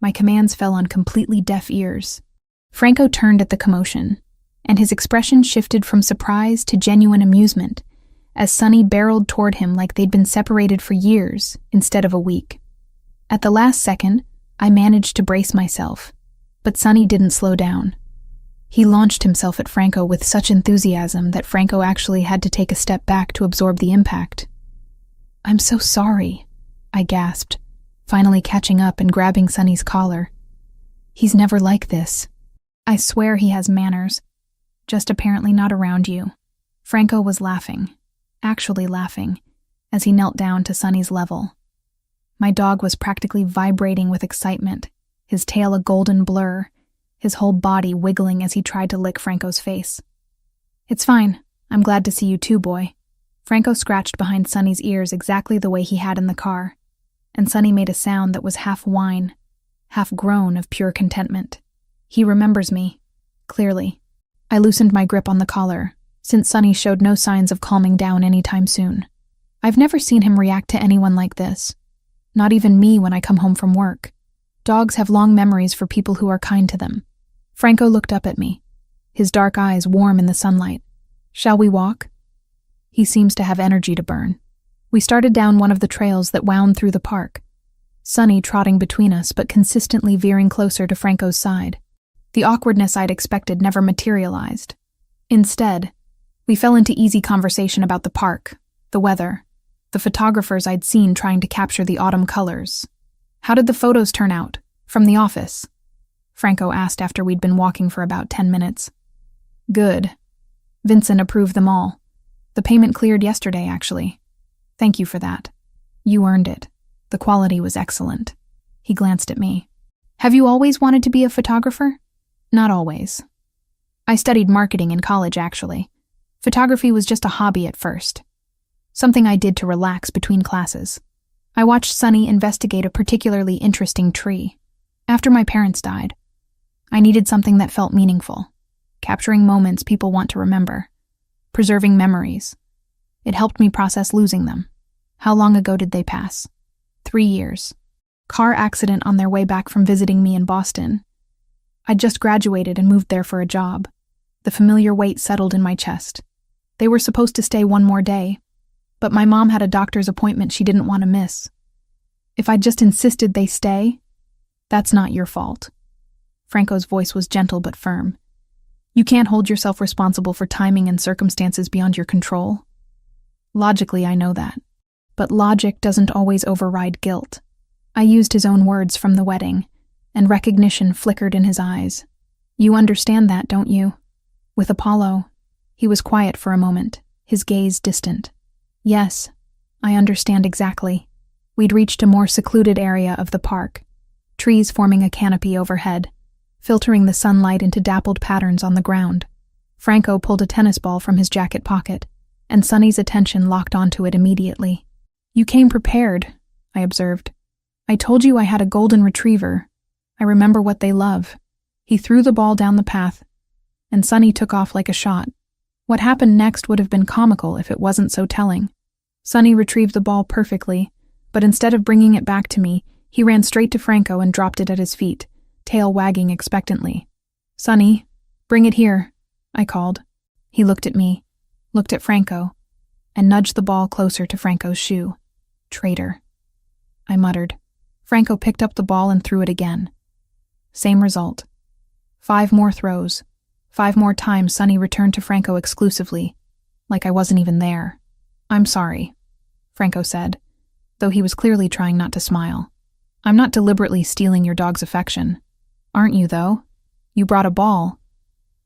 My commands fell on completely deaf ears. Franco turned at the commotion, and his expression shifted from surprise to genuine amusement, as Sonny barreled toward him like they'd been separated for years instead of a week. At the last second, I managed to brace myself, but Sonny didn't slow down. He launched himself at Franco with such enthusiasm that Franco actually had to take a step back to absorb the impact. "I'm so sorry," I gasped, finally catching up and grabbing Sonny's collar. "He's never like this. I swear he has manners, just apparently not around you." Franco was laughing, actually laughing, as he knelt down to Sonny's level. My dog was practically vibrating with excitement, his tail a golden blur, his whole body wiggling as he tried to lick Franco's face. "It's fine. I'm glad to see you too, boy." Franco scratched behind Sonny's ears exactly the way he had in the car, and Sonny made a sound that was half whine, half groan of pure contentment. He remembers me, clearly. I loosened my grip on the collar, since Sonny showed no signs of calming down anytime soon. I've never seen him react to anyone like this. Not even me when I come home from work. Dogs have long memories for people who are kind to them. Franco looked up at me, his dark eyes warm in the sunlight. "Shall we walk?" He seems to have energy to burn. We started down one of the trails that wound through the park, Sonny trotting between us but consistently veering closer to Franco's side. The awkwardness I'd expected never materialized. Instead, we fell into easy conversation about the park, the weather, the photographers I'd seen trying to capture the autumn colors. "How did the photos turn out? From the office?" Franco asked after we'd been walking for about 10 minutes. "Good. Vincent approved them all. The payment cleared yesterday, actually. Thank you for that. You earned it. The quality was excellent." He glanced at me. "Have you always wanted to be a photographer?" "Not always. I studied marketing in college, actually. Photography was just a hobby at first. Something I did to relax between classes. I watched Sunny investigate a particularly interesting tree. After my parents died, I needed something that felt meaningful, capturing moments people want to remember, preserving memories. It helped me process losing them. How long ago did they pass? 3 years. Car accident on their way back from visiting me in Boston. I'd just graduated and moved there for a job. The familiar weight settled in my chest. They were supposed to stay one more day, but my mom had a doctor's appointment she didn't want to miss. If I'd just insisted they stay, that's not your fault. Franco's voice was gentle but firm. You can't hold yourself responsible for timing and circumstances beyond your control. Logically, I know that. But logic doesn't always override guilt. I used his own words from the wedding, and recognition flickered in his eyes. You understand that, don't you? With Apollo, he was quiet for a moment, his gaze distant. Yes, I understand exactly. We'd reached a more secluded area of the park, trees forming a canopy overhead, filtering the sunlight into dappled patterns on the ground. Franco pulled a tennis ball from his jacket pocket, and Sunny's attention locked onto it immediately. You came prepared, I observed. I told you I had a golden retriever. I remember what they love. He threw the ball down the path, and Sunny took off like a shot. What happened next would have been comical if it wasn't so telling. Sunny retrieved the ball perfectly, but instead of bringing it back to me, he ran straight to Franco and dropped it at his feet, tail wagging expectantly. Sunny, bring it here, I called. He looked at me, looked at Franco, and nudged the ball closer to Franco's shoe. Traitor, I muttered. Franco picked up the ball and threw it again. Same result. 5 more throws. 5 more times Sunny returned to Franco exclusively, like I wasn't even there. I'm sorry, Franco said, though he was clearly trying not to smile. I'm not deliberately stealing your dog's affection. Aren't you, though? You brought a ball.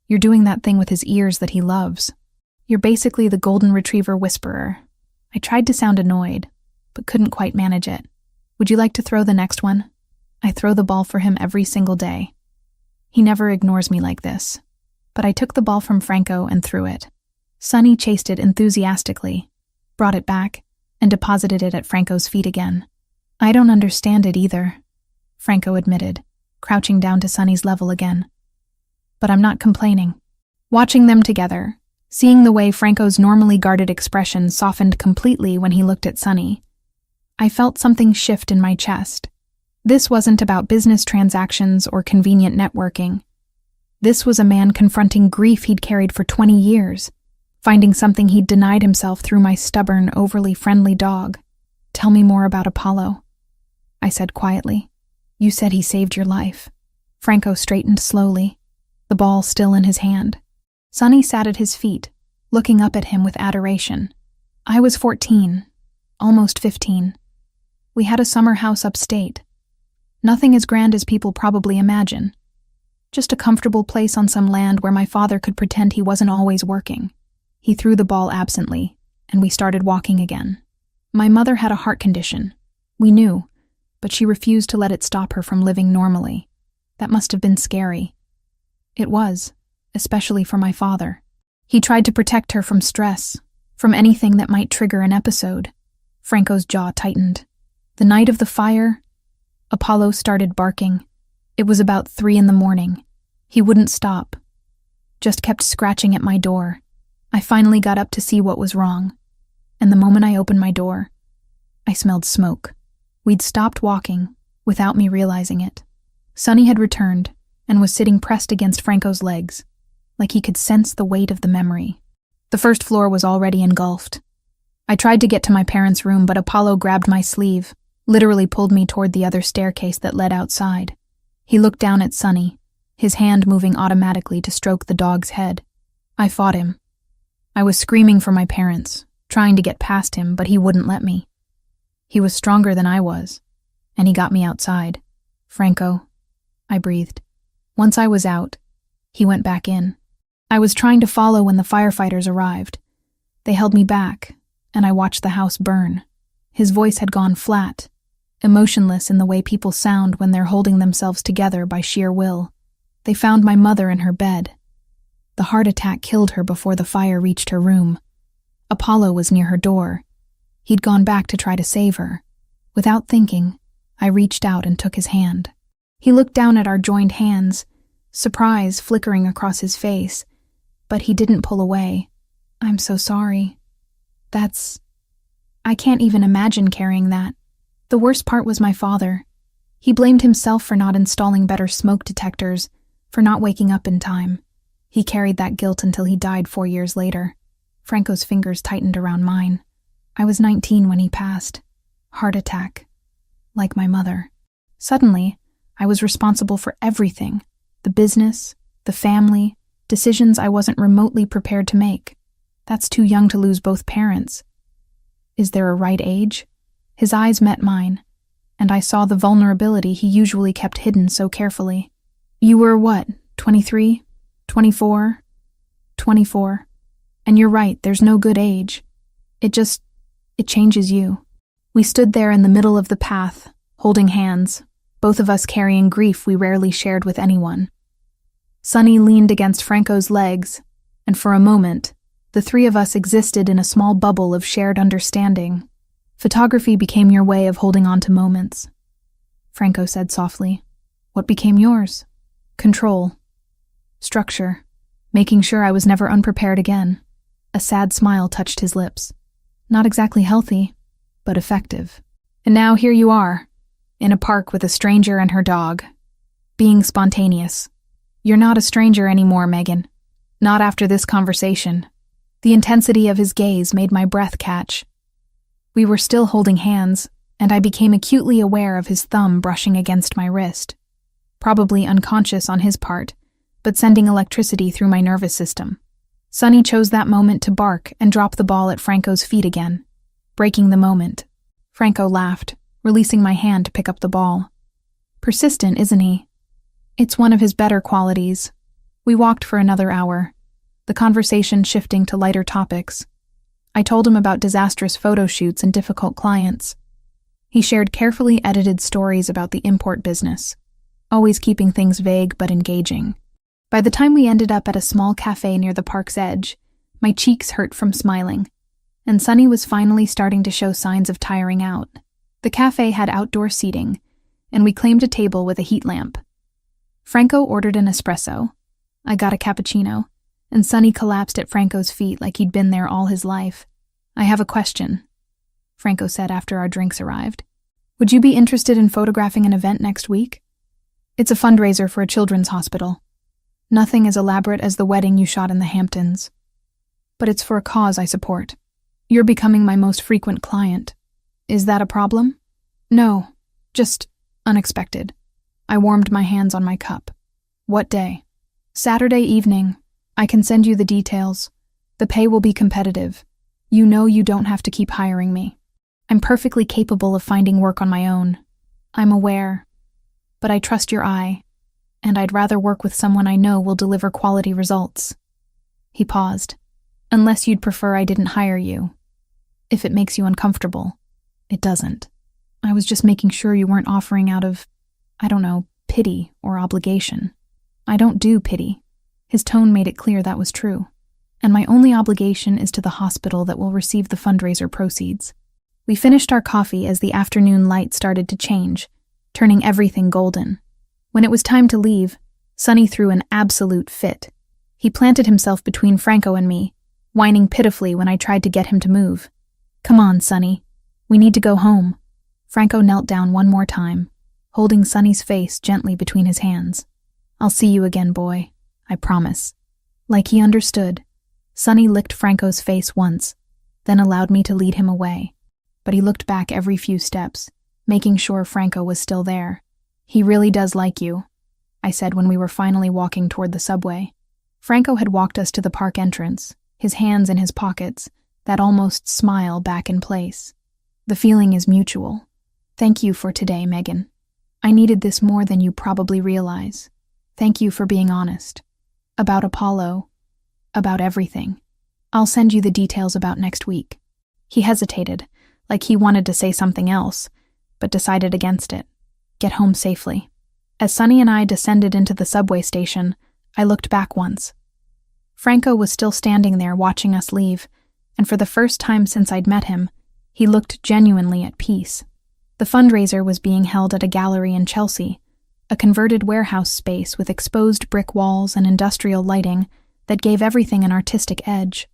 You're doing that thing with his ears that he loves. You're basically the golden retriever whisperer. I tried to sound annoyed, but couldn't quite manage it. Would you like to throw the next one? I throw the ball for him every single day. He never ignores me like this. But I took the ball from Franco and threw it. Sunny chased it enthusiastically, brought it back, and deposited it at Franco's feet again. I don't understand it either, Franco admitted, crouching down to Sunny's level again. But I'm not complaining. Watching them together, seeing the way Franco's normally guarded expression softened completely when he looked at Sunny, I felt something shift in my chest. This wasn't about business transactions or convenient networking. This was a man confronting grief he'd carried for 20 years, finding something he'd denied himself through my stubborn, overly friendly dog. Tell me more about Apollo, I said quietly. You said he saved your life. Franco straightened slowly, the ball still in his hand. Sunny sat at his feet, looking up at him with adoration. I was 14, almost 15. We had a summer house upstate. Nothing as grand as people probably imagine. Just a comfortable place on some land where my father could pretend he wasn't always working. He threw the ball absently, and we started walking again. My mother had a heart condition. We knew, but she refused to let it stop her from living normally. That must have been scary. It was, especially for my father. He tried to protect her from stress, from anything that might trigger an episode. Franco's jaw tightened. The night of the fire, Apollo started barking. It was about 3 a.m. He wouldn't stop, just kept scratching at my door. I finally got up to see what was wrong, and the moment I opened my door, I smelled smoke. We'd stopped walking, without me realizing it. Sunny had returned, and was sitting pressed against Franco's legs, like he could sense the weight of the memory. The first floor was already engulfed. I tried to get to my parents' room, but Apollo grabbed my sleeve, literally pulled me toward the other staircase that led outside. He looked down at Sunny, his hand moving automatically to stroke the dog's head. I fought him. I was screaming for my parents, trying to get past him, but he wouldn't let me. He was stronger than I was, and he got me outside. Franco, I breathed. Once I was out, he went back in. I was trying to follow when the firefighters arrived. They held me back, and I watched the house burn. His voice had gone flat, emotionless in the way people sound when they're holding themselves together by sheer will. They found my mother in her bed. The heart attack killed her before the fire reached her room. Apollo was near her door. He'd gone back to try to save her. Without thinking, I reached out and took his hand. He looked down at our joined hands, surprise flickering across his face, but he didn't pull away. "I'm so sorry. I can't even imagine carrying that." The worst part was my father. He blamed himself for not installing better smoke detectors, for not waking up in time. He carried that guilt until he died 4 years later. Franco's fingers tightened around mine. I was 19 when he passed. Heart attack. Like my mother. Suddenly, I was responsible for everything. The business, the family, decisions I wasn't remotely prepared to make. That's too young to lose both parents. Is there a right age? His eyes met mine, and I saw the vulnerability he usually kept hidden so carefully. "You were what, 23? 24? 24. And you're right, there's no good age. It changes you." We stood there in the middle of the path, holding hands, both of us carrying grief we rarely shared with anyone. Sonny leaned against Franco's legs, and for a moment, the three of us existed in a small bubble of shared understanding. "Photography became your way of holding on to moments," Franco said softly. "What became yours?" "Control. Structure. Making sure I was never unprepared again." A sad smile touched his lips. "Not exactly healthy, but effective. And now here you are, in a park with a stranger and her dog. Being spontaneous. You're not a stranger anymore, Megan. Not after this conversation." The intensity of his gaze made my breath catch. We were still holding hands, and I became acutely aware of his thumb brushing against my wrist. Probably unconscious on his part, but sending electricity through my nervous system. Sonny chose that moment to bark and drop the ball at Franco's feet again, breaking the moment. Franco laughed, releasing my hand to pick up the ball. Persistent, isn't he? It's one of his better qualities. We walked for another hour, the conversation shifting to lighter topics. I told him about disastrous photo shoots and difficult clients. He shared carefully edited stories about the import business, always keeping things vague but engaging. By the time we ended up at a small cafe near the park's edge, my cheeks hurt from smiling, and Sonny was finally starting to show signs of tiring out. The cafe had outdoor seating, and we claimed a table with a heat lamp. Franco ordered an espresso. I got a cappuccino, and Sonny collapsed at Franco's feet like he'd been there all his life. "I have a question," Franco said after our drinks arrived. "Would you be interested in photographing an event next week? It's a fundraiser for a children's hospital. Nothing as elaborate as the wedding you shot in the Hamptons. But it's for a cause I support. You're becoming my most frequent client. Is that a problem?" "No, just unexpected." I warmed my hands on my cup. "What day?" "Saturday evening. I can send you the details. The pay will be competitive. You know you don't have to keep hiring me. I'm perfectly capable of finding work on my own. I'm aware. But I trust your eye, and I'd rather work with someone I know will deliver quality results." He paused. "Unless you'd prefer I didn't hire you. If it makes you uncomfortable." "It doesn't. I was just making sure you weren't offering out of, pity or obligation." "I don't do pity." His tone made it clear that was true. "And my only obligation is to the hospital that will receive the fundraiser proceeds." We finished our coffee as the afternoon light started to change, turning everything golden. When it was time to leave, Sonny threw an absolute fit. He planted himself between Franco and me, whining pitifully when I tried to get him to move. "Come on, Sonny. We need to go home." Franco knelt down one more time, holding Sonny's face gently between his hands. "I'll see you again, boy. I promise." Like he understood, Sonny licked Franco's face once, then allowed me to lead him away. But he looked back every few steps, making sure Franco was still there. "He really does like you," I said when we were finally walking toward the subway. Franco had walked us to the park entrance, his hands in his pockets, that almost smile back in place. "The feeling is mutual. Thank you for today, Megan. I needed this more than you probably realize. Thank you for being honest. About Apollo. About everything. I'll send you the details about next week." He hesitated, like he wanted to say something else, but decided against it. "Get home safely." As Sonny and I descended into the subway station, I looked back once. Franco was still standing there watching us leave, and for the first time since I'd met him, he looked genuinely at peace. The fundraiser was being held at a gallery in Chelsea, a converted warehouse space with exposed brick walls and industrial lighting that gave everything an artistic edge.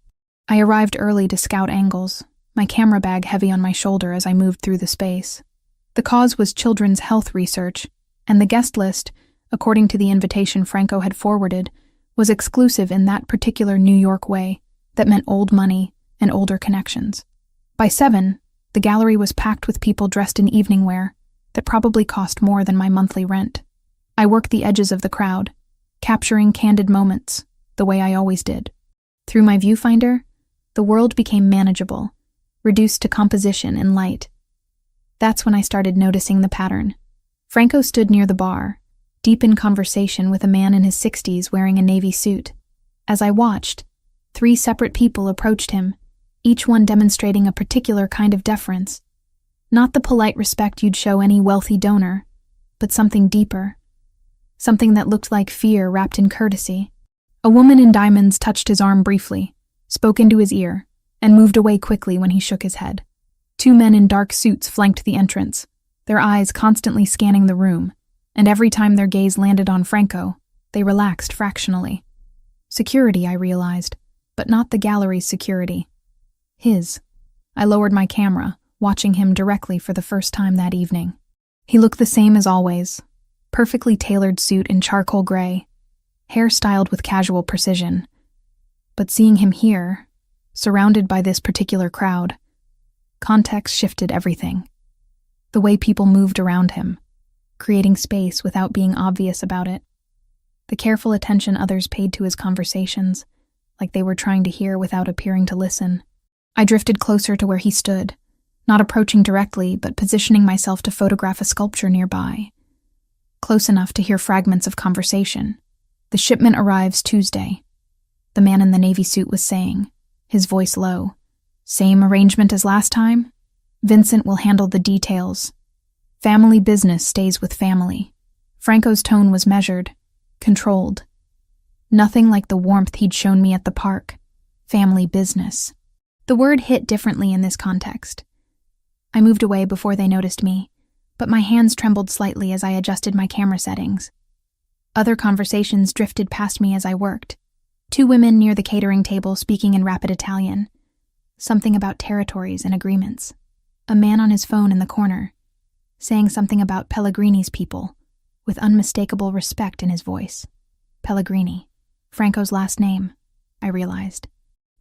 I arrived early to scout angles, my camera bag heavy on my shoulder as I moved through the space. The cause was children's health research, and the guest list, according to the invitation Franco had forwarded, was exclusive in that particular New York way that meant old money and older connections. By 7, the gallery was packed with people dressed in evening wear that probably cost more than my monthly rent. I worked the edges of the crowd, capturing candid moments, the way I always did. Through my viewfinder, the world became manageable, reduced to composition and light. That's when I started noticing the pattern. Franco stood near the bar, deep in conversation with a man in his 60s wearing a navy suit. As I watched, 3 separate people approached him, each one demonstrating a particular kind of deference. Not the polite respect you'd show any wealthy donor, but something deeper. Something that looked like fear wrapped in courtesy. A woman in diamonds touched his arm briefly, spoke into his ear, and moved away quickly when he shook his head. 2 men in dark suits flanked the entrance, their eyes constantly scanning the room, and every time their gaze landed on Franco, they relaxed fractionally. Security, I realized, but not the gallery's security. His. I lowered my camera, watching him directly for the first time that evening. He looked the same as always, perfectly tailored suit in charcoal gray, hair styled with casual precision. But seeing him here, surrounded by this particular crowd, context shifted everything. The way people moved around him, creating space without being obvious about it. The careful attention others paid to his conversations, like they were trying to hear without appearing to listen. I drifted closer to where he stood, not approaching directly, but positioning myself to photograph a sculpture nearby. Close enough to hear fragments of conversation. "The shipment arrives Tuesday," the man in the navy suit was saying, his voice low. "Same arrangement as last time? Vincent will handle the details. Family business stays with family." Franco's tone was measured, controlled. Nothing like the warmth he'd shown me at the park. Family business. The word hit differently in this context. I moved away before they noticed me, but my hands trembled slightly as I adjusted my camera settings. Other conversations drifted past me as I worked. 2 women near the catering table speaking in rapid Italian. Something about territories and agreements. A man on his phone in the corner, saying something about Pellegrini's people, with unmistakable respect in his voice. Pellegrini, Franco's last name, I realized.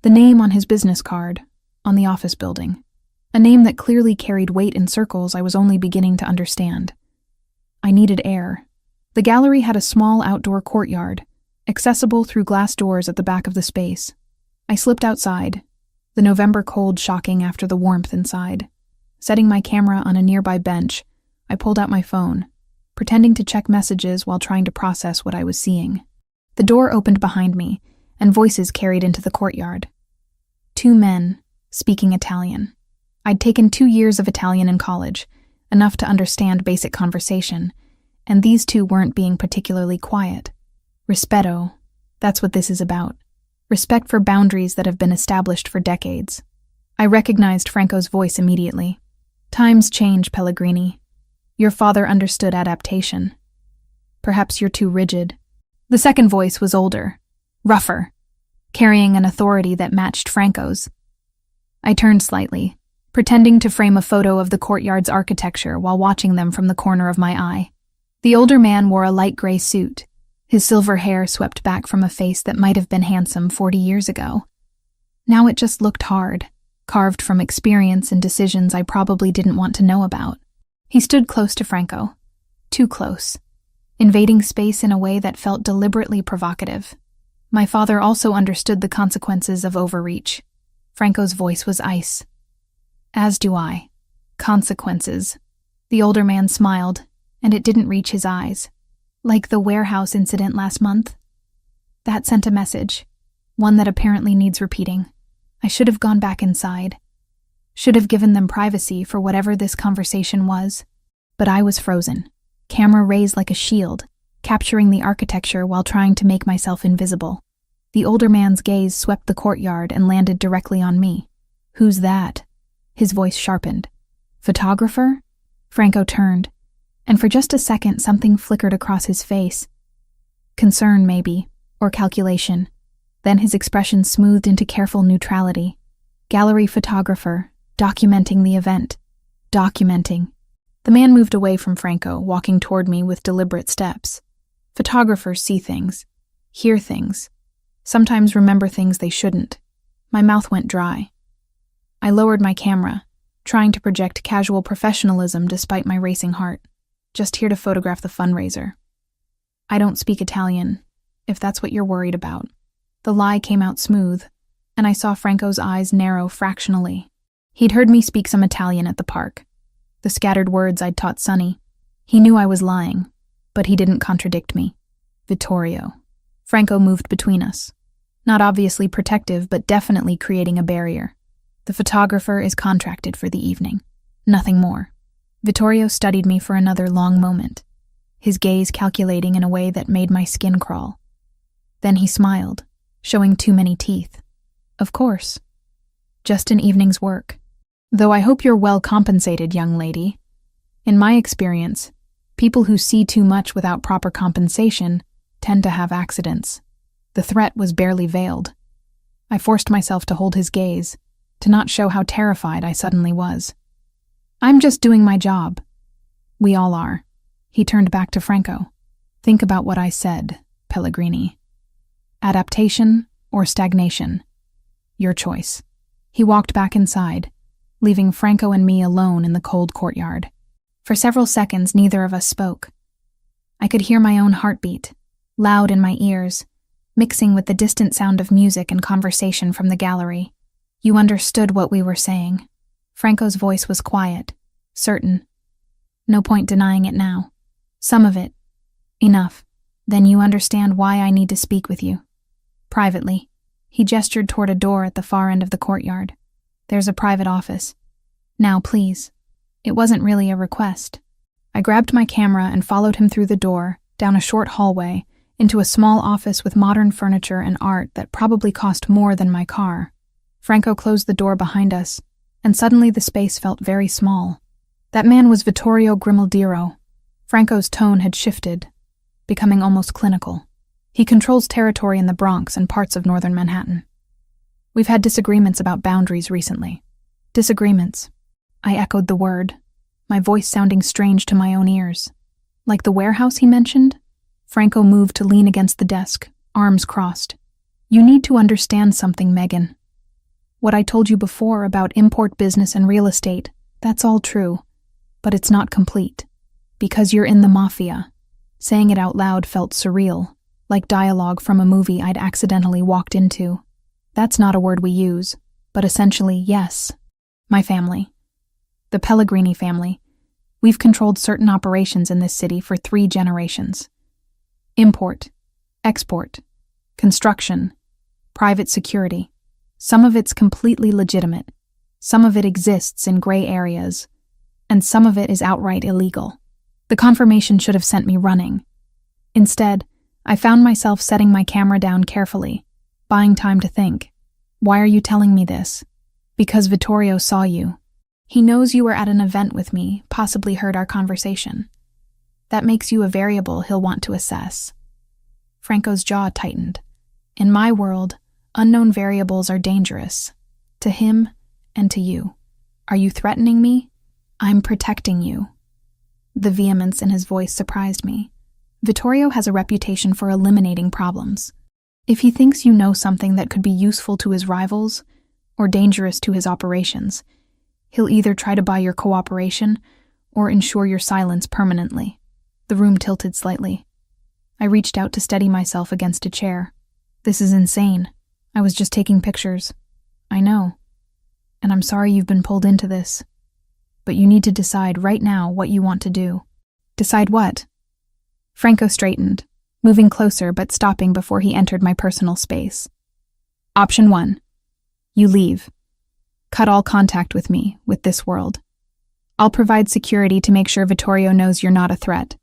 The name on his business card, on the office building. A name that clearly carried weight in circles I was only beginning to understand. I needed air. The gallery had a small outdoor courtyard, accessible through glass doors at the back of the space. I slipped outside, the November cold shocking after the warmth inside. Setting my camera on a nearby bench, I pulled out my phone, pretending to check messages while trying to process what I was seeing. The door opened behind me, and voices carried into the courtyard. 2 men, speaking Italian. I'd taken 2 years of Italian in college, enough to understand basic conversation, and these 2 weren't being particularly quiet. Rispetto, that's what this is about. Respect for boundaries that have been established for decades. I recognized Franco's voice immediately. "Times change, Pellegrini. Your father understood adaptation. Perhaps you're too rigid." The second voice was older, rougher, carrying an authority that matched Franco's. I turned slightly, pretending to frame a photo of the courtyard's architecture while watching them from the corner of my eye. The older man wore a light gray suit, his silver hair swept back from a face that might have been handsome 40 years ago. Now it just looked hard, carved from experience and decisions I probably didn't want to know about. He stood close to Franco, too close, invading space in a way that felt deliberately provocative. My father also understood the consequences of overreach. Franco's voice was ice. As do I. Consequences. The older man smiled, and it didn't reach his eyes. Like the warehouse incident last month. That sent a message, one that apparently needs repeating. I should have gone back inside. Should have given them privacy for whatever this conversation was. But I was frozen, camera raised like a shield, capturing the architecture while trying to make myself invisible. The older man's gaze swept the courtyard and landed directly on me. "Who's that?" His voice sharpened. "Photographer?" Franco turned, and for just a second something flickered across his face. Concern, maybe, or calculation. Then his expression smoothed into careful neutrality. "Gallery photographer, documenting the event." Documenting. The man moved away from Franco, walking toward me with deliberate steps. Photographers see things, hear things, sometimes remember things they shouldn't. My mouth went dry. I lowered my camera, trying to project casual professionalism despite my racing heart. Just here to photograph the fundraiser. "I don't speak Italian, if that's what you're worried about." The lie came out smooth, and I saw Franco's eyes narrow fractionally. He'd heard me speak some Italian at the park, the scattered words I'd taught Sonny. He knew I was lying, but he didn't contradict me. "Vittorio." Franco moved between us, not obviously protective, but definitely creating a barrier. "The photographer is contracted for the evening. Nothing more." Vittorio studied me for another long moment, his gaze calculating in a way that made my skin crawl. Then he smiled, showing too many teeth. "Of course. Just an evening's work. Though I hope you're well compensated, young lady. In my experience, people who see too much without proper compensation tend to have accidents." The threat was barely veiled. I forced myself to hold his gaze, to not show how terrified I suddenly was. "I'm just doing my job." "We all are." He turned back to Franco. "Think about what I said, Pellegrini. Adaptation or stagnation? Your choice." He walked back inside, leaving Franco and me alone in the cold courtyard. For several seconds, neither of us spoke. I could hear my own heartbeat, loud in my ears, mixing with the distant sound of music and conversation from the gallery. "You understood what we were saying." Franco's voice was quiet, certain. "No point denying it now. Some of it. Enough. Then you understand why I need to speak with you. Privately." He gestured toward a door at the far end of the courtyard. "There's a private office. Now, please." It wasn't really a request. I grabbed my camera and followed him through the door, down a short hallway, into a small office with modern furniture and art that probably cost more than my car. Franco closed the door behind us, and suddenly the space felt very small. That man was Vittorio Grimaldiro. Franco's tone had shifted, becoming almost clinical. He controls territory in the Bronx and parts of northern Manhattan. We've had disagreements about boundaries recently. Disagreements. I echoed the word, my voice sounding strange to my own ears. "Like the warehouse he mentioned?" Franco moved to lean against the desk, arms crossed. "You need to understand something, Megan. What I told you before about import business and real estate, that's all true, but it's not complete. Because you're in the mafia." Saying it out loud felt surreal, like dialogue from a movie I'd accidentally walked into. That's not a word we use, but essentially, yes. My family. The Pellegrini family. We've controlled certain operations in this city for 3 generations. Import, export, construction, private security. Some of it's completely legitimate. Some of it exists in gray areas, and some of it is outright illegal. The confirmation should have sent me running. Instead, I found myself setting my camera down carefully, buying time to think. "Why are you telling me this?" "Because Vittorio saw you. He knows you were at an event with me, possibly heard our conversation. That makes you a variable he'll want to assess." Franco's jaw tightened. "In my world, unknown variables are dangerous. To him and to you. Are you threatening me? I'm protecting you." The vehemence in his voice surprised me. Vittorio has a reputation for eliminating problems. If he thinks you know something that could be useful to his rivals or dangerous to his operations, he'll either try to buy your cooperation or ensure your silence permanently. The room tilted slightly. I reached out to steady myself against a chair. "This is insane. I was just taking pictures." "I know. And I'm sorry you've been pulled into this. But you need to decide right now what you want to do." "Decide what?" Franco straightened, moving closer but stopping before he entered my personal space. "Option 1. You leave. Cut all contact with me, with this world. I'll provide security to make sure Vittorio knows you're not a threat,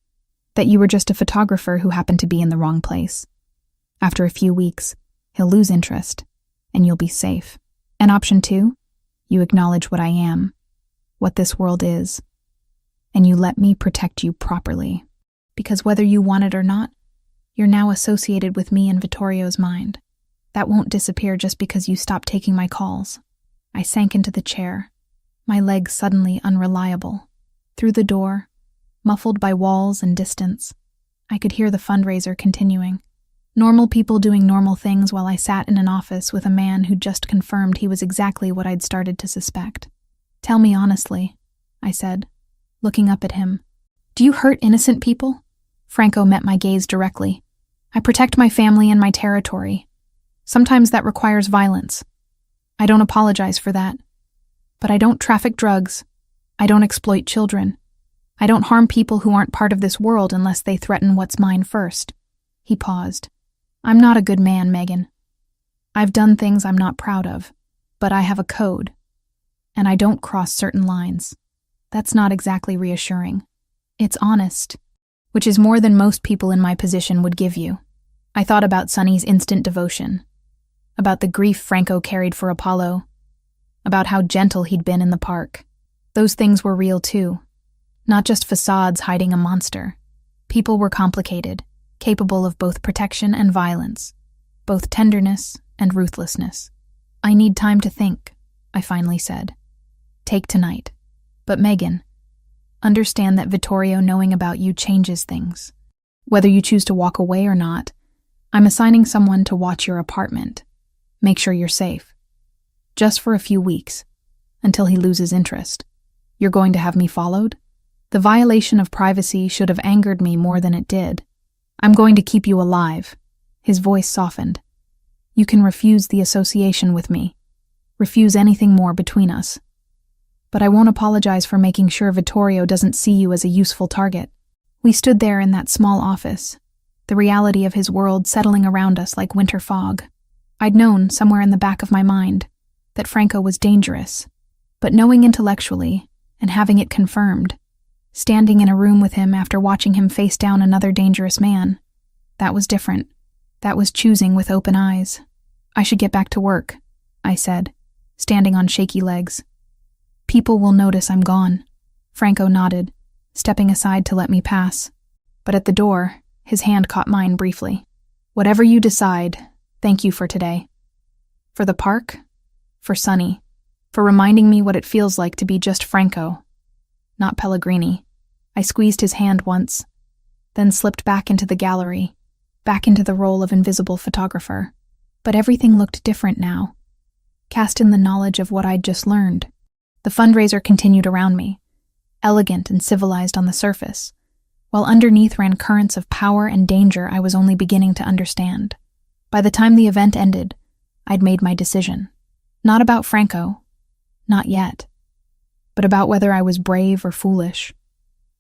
that you were just a photographer who happened to be in the wrong place." After a few weeks, He'll lose interest, and you'll be safe. And option 2, you acknowledge what I am, what this world is, and you let me protect you properly. Because whether you want it or not, you're now associated with me in Vittorio's mind. That won't disappear just because you stop taking my calls. I sank into the chair, my legs suddenly unreliable. Through the door, muffled by walls and distance, I could hear the fundraiser continuing. Normal people doing normal things while I sat in an office with a man who just confirmed he was exactly what I'd started to suspect. Tell me honestly, I said, looking up at him. Do you hurt innocent people? Franco met my gaze directly. I protect my family and my territory. Sometimes that requires violence. I don't apologize for that. But I don't traffic drugs. I don't exploit children. I don't harm people who aren't part of this world unless they threaten what's mine first. He paused. I'm not a good man, Megan. I've done things I'm not proud of, but I have a code, and I don't cross certain lines. That's not exactly reassuring. It's honest, which is more than most people in my position would give you. I thought about Sonny's instant devotion, about the grief Franco carried for Apollo, about how gentle he'd been in the park. Those things were real too, not just facades hiding a monster. People were complicated, capable of both protection and violence, both tenderness and ruthlessness. I need time to think, I finally said. Take tonight. But Megan, understand that Vittorio knowing about you changes things. Whether you choose to walk away or not, I'm assigning someone to watch your apartment. Make sure you're safe. Just for a few weeks, until he loses interest. You're going to have me followed? The violation of privacy should have angered me more than it did. I'm going to keep you alive. His voice softened. You can refuse the association with me. Refuse anything more between us. But I won't apologize for making sure Vittorio doesn't see you as a useful target. We stood there in that small office, the reality of his world settling around us like winter fog. I'd known, somewhere in the back of my mind, that Franco was dangerous, but knowing intellectually, and having it confirmed, standing in a room with him after watching him face down another dangerous man, that was different. That was choosing with open eyes. I should get back to work, I said, standing on shaky legs. People will notice I'm gone. Franco nodded, stepping aside to let me pass. But at the door, his hand caught mine briefly. Whatever you decide, thank you for today. For the park, for Sonny, for reminding me what it feels like to be just Franco, not Pellegrini. I squeezed his hand once, then slipped back into the gallery, back into the role of invisible photographer. But everything looked different now, cast in the knowledge of what I'd just learned. The fundraiser continued around me, elegant and civilized on the surface, while underneath ran currents of power and danger I was only beginning to understand. By the time the event ended, I'd made my decision. Not about Franco, not yet, but about whether I was brave or foolish.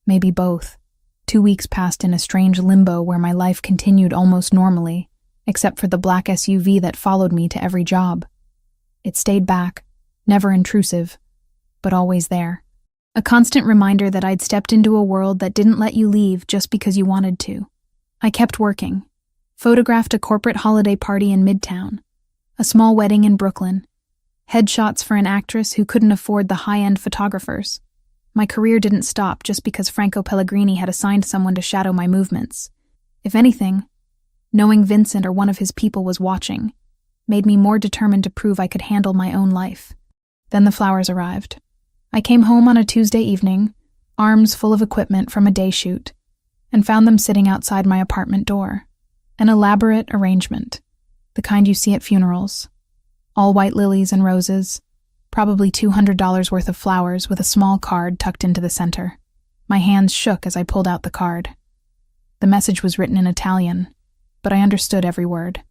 Maybe both. 2 weeks passed in a strange limbo where my life continued almost normally, except for the black SUV that followed me to every job. It stayed back, never intrusive, but always there. A constant reminder that I'd stepped into a world that didn't let you leave just because you wanted to. I kept working. Photographed a corporate holiday party in Midtown, a small wedding in Brooklyn, headshots for an actress who couldn't afford the high-end photographers. My career didn't stop just because Franco Pellegrini had assigned someone to shadow my movements. If anything, knowing Vincent or one of his people was watching made me more determined to prove I could handle my own life. Then the flowers arrived. I came home on a Tuesday evening, arms full of equipment from a day shoot, and found them sitting outside my apartment door. An elaborate arrangement, the kind you see at funerals. All white lilies and roses, probably $200 worth of flowers with a small card tucked into the center. My hands shook as I pulled out the card. The message was written in Italian, but I understood every word.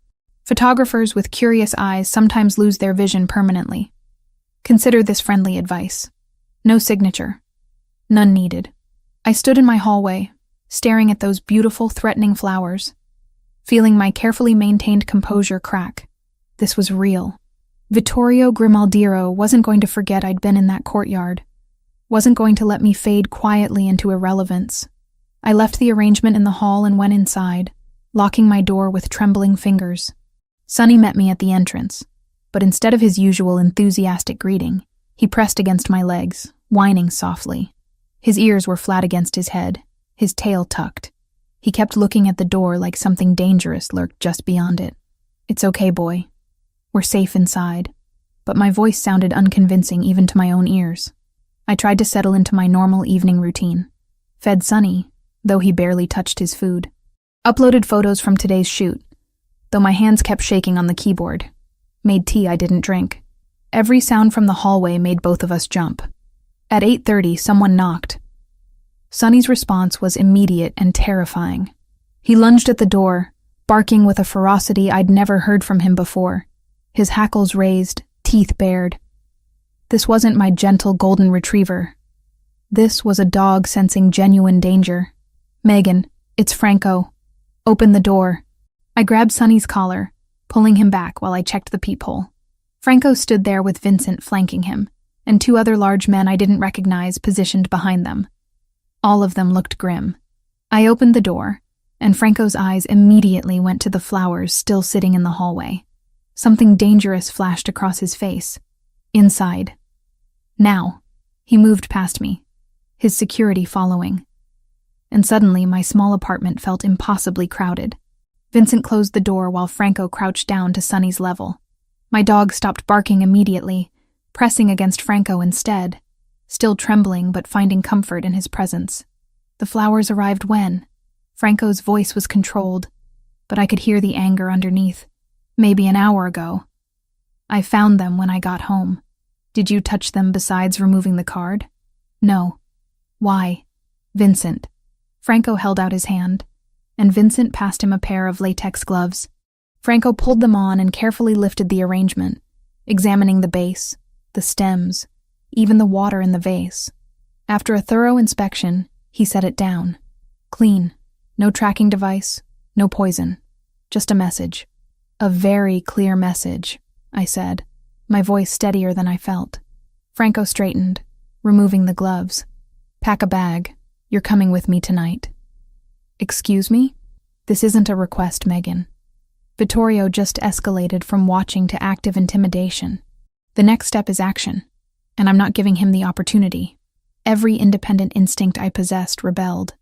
Photographers with curious eyes sometimes lose their vision permanently. Consider this friendly advice. No signature. None needed. I stood in my hallway, staring at those beautiful, threatening flowers, feeling my carefully maintained composure crack. This was real. Vittorio Grimaldiro wasn't going to forget I'd been in that courtyard, wasn't going to let me fade quietly into irrelevance. I left the arrangement in the hall and went inside, locking my door with trembling fingers. Sonny met me at the entrance, but instead of his usual enthusiastic greeting, he pressed against my legs, whining softly. His ears were flat against his head, his tail tucked. He kept looking at the door like something dangerous lurked just beyond it. "It's okay, boy. We're safe inside." But my voice sounded unconvincing even to my own ears. I tried to settle into my normal evening routine. Fed Sonny, though he barely touched his food. Uploaded photos from today's shoot, though my hands kept shaking on the keyboard. Made tea I didn't drink. Every sound from the hallway made both of us jump. At 8:30, someone knocked. Sonny's response was immediate and terrifying. He lunged at the door, barking with a ferocity I'd never heard from him before. His hackles raised, teeth bared. This wasn't my gentle golden retriever. This was a dog sensing genuine danger. "Megan, it's Franco. Open the door." I grabbed Sonny's collar, pulling him back while I checked the peephole. Franco stood there with Vincent flanking him, and 2 other large men I didn't recognize positioned behind them. All of them looked grim. I opened the door, and Franco's eyes immediately went to the flowers still sitting in the hallway. Something dangerous flashed across his face. Inside. Now. He moved past me, his security following. And suddenly my small apartment felt impossibly crowded. Vincent closed the door while Franco crouched down to Sonny's level. My dog stopped barking immediately, pressing against Franco instead, still trembling but finding comfort in his presence. The flowers arrived when? Franco's voice was controlled, but I could hear the anger underneath. Maybe an hour ago. "I found them when I got home. Did you touch them besides removing the card?" "No." "Why?" "Vincent." Franco held out his hand, and Vincent passed him a pair of latex gloves. Franco pulled them on and carefully lifted the arrangement, examining the base, the stems, even the water in the vase. After a thorough inspection, he set it down. Clean. No tracking device, no poison. Just a message. "A very clear message," I said, my voice steadier than I felt. Franco straightened, removing the gloves. "Pack a bag. You're coming with me tonight." "Excuse me? This isn't a request, Megan." Vittorio just escalated from watching to active intimidation. The next step is action, and I'm not giving him the opportunity. Every independent instinct I possessed rebelled.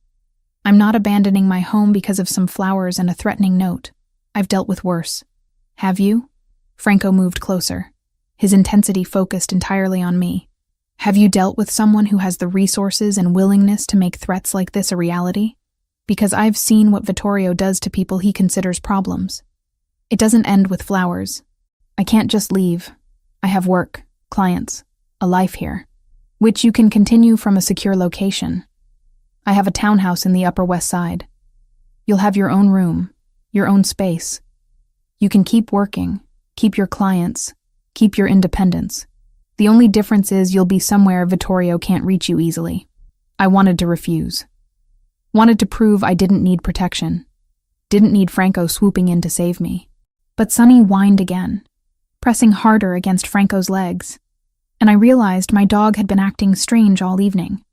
I'm not abandoning my home because of some flowers and a threatening note. I've dealt with worse. Have you? Franco moved closer, his intensity focused entirely on me. Have you dealt with someone who has the resources and willingness to make threats like this a reality? Because I've seen what Vittorio does to people he considers problems. It doesn't end with flowers. I can't just leave. I have work, clients, a life here, which you can continue from a secure location. I have a townhouse in the Upper West Side. You'll have your own room, your own space. You can keep working, keep your clients, keep your independence. The only difference is you'll be somewhere Vittorio can't reach you easily. I wanted to refuse. Wanted to prove I didn't need protection. Didn't need Franco swooping in to save me. But Sonny whined again, pressing harder against Franco's legs. And I realized my dog had been acting strange all evening.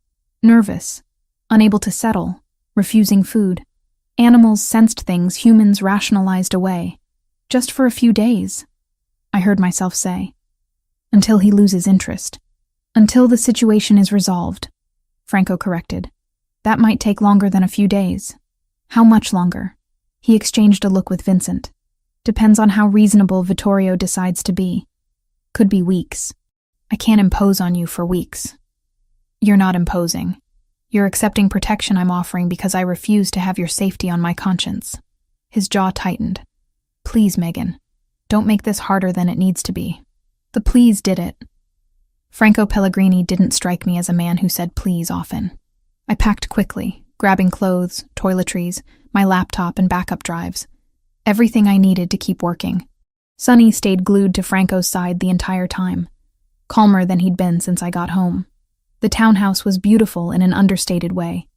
Nervous, unable to settle, refusing food. Animals sensed things humans rationalized away. Just for a few days, I heard myself say. Until he loses interest. Until the situation is resolved, Franco corrected. That might take longer than a few days. How much longer? He exchanged a look with Vincent. Depends on how reasonable Vittorio decides to be. Could be weeks. I can't impose on you for weeks. You're not imposing. You're accepting protection I'm offering because I refuse to have your safety on my conscience. His jaw tightened. Please, Megan. Don't make this harder than it needs to be. The please did it. Franco Pellegrini didn't strike me as a man who said please often. I packed quickly, grabbing clothes, toiletries, my laptop and backup drives. Everything I needed to keep working. Sonny stayed glued to Franco's side the entire time, calmer than he'd been since I got home. The townhouse was beautiful in an understated way.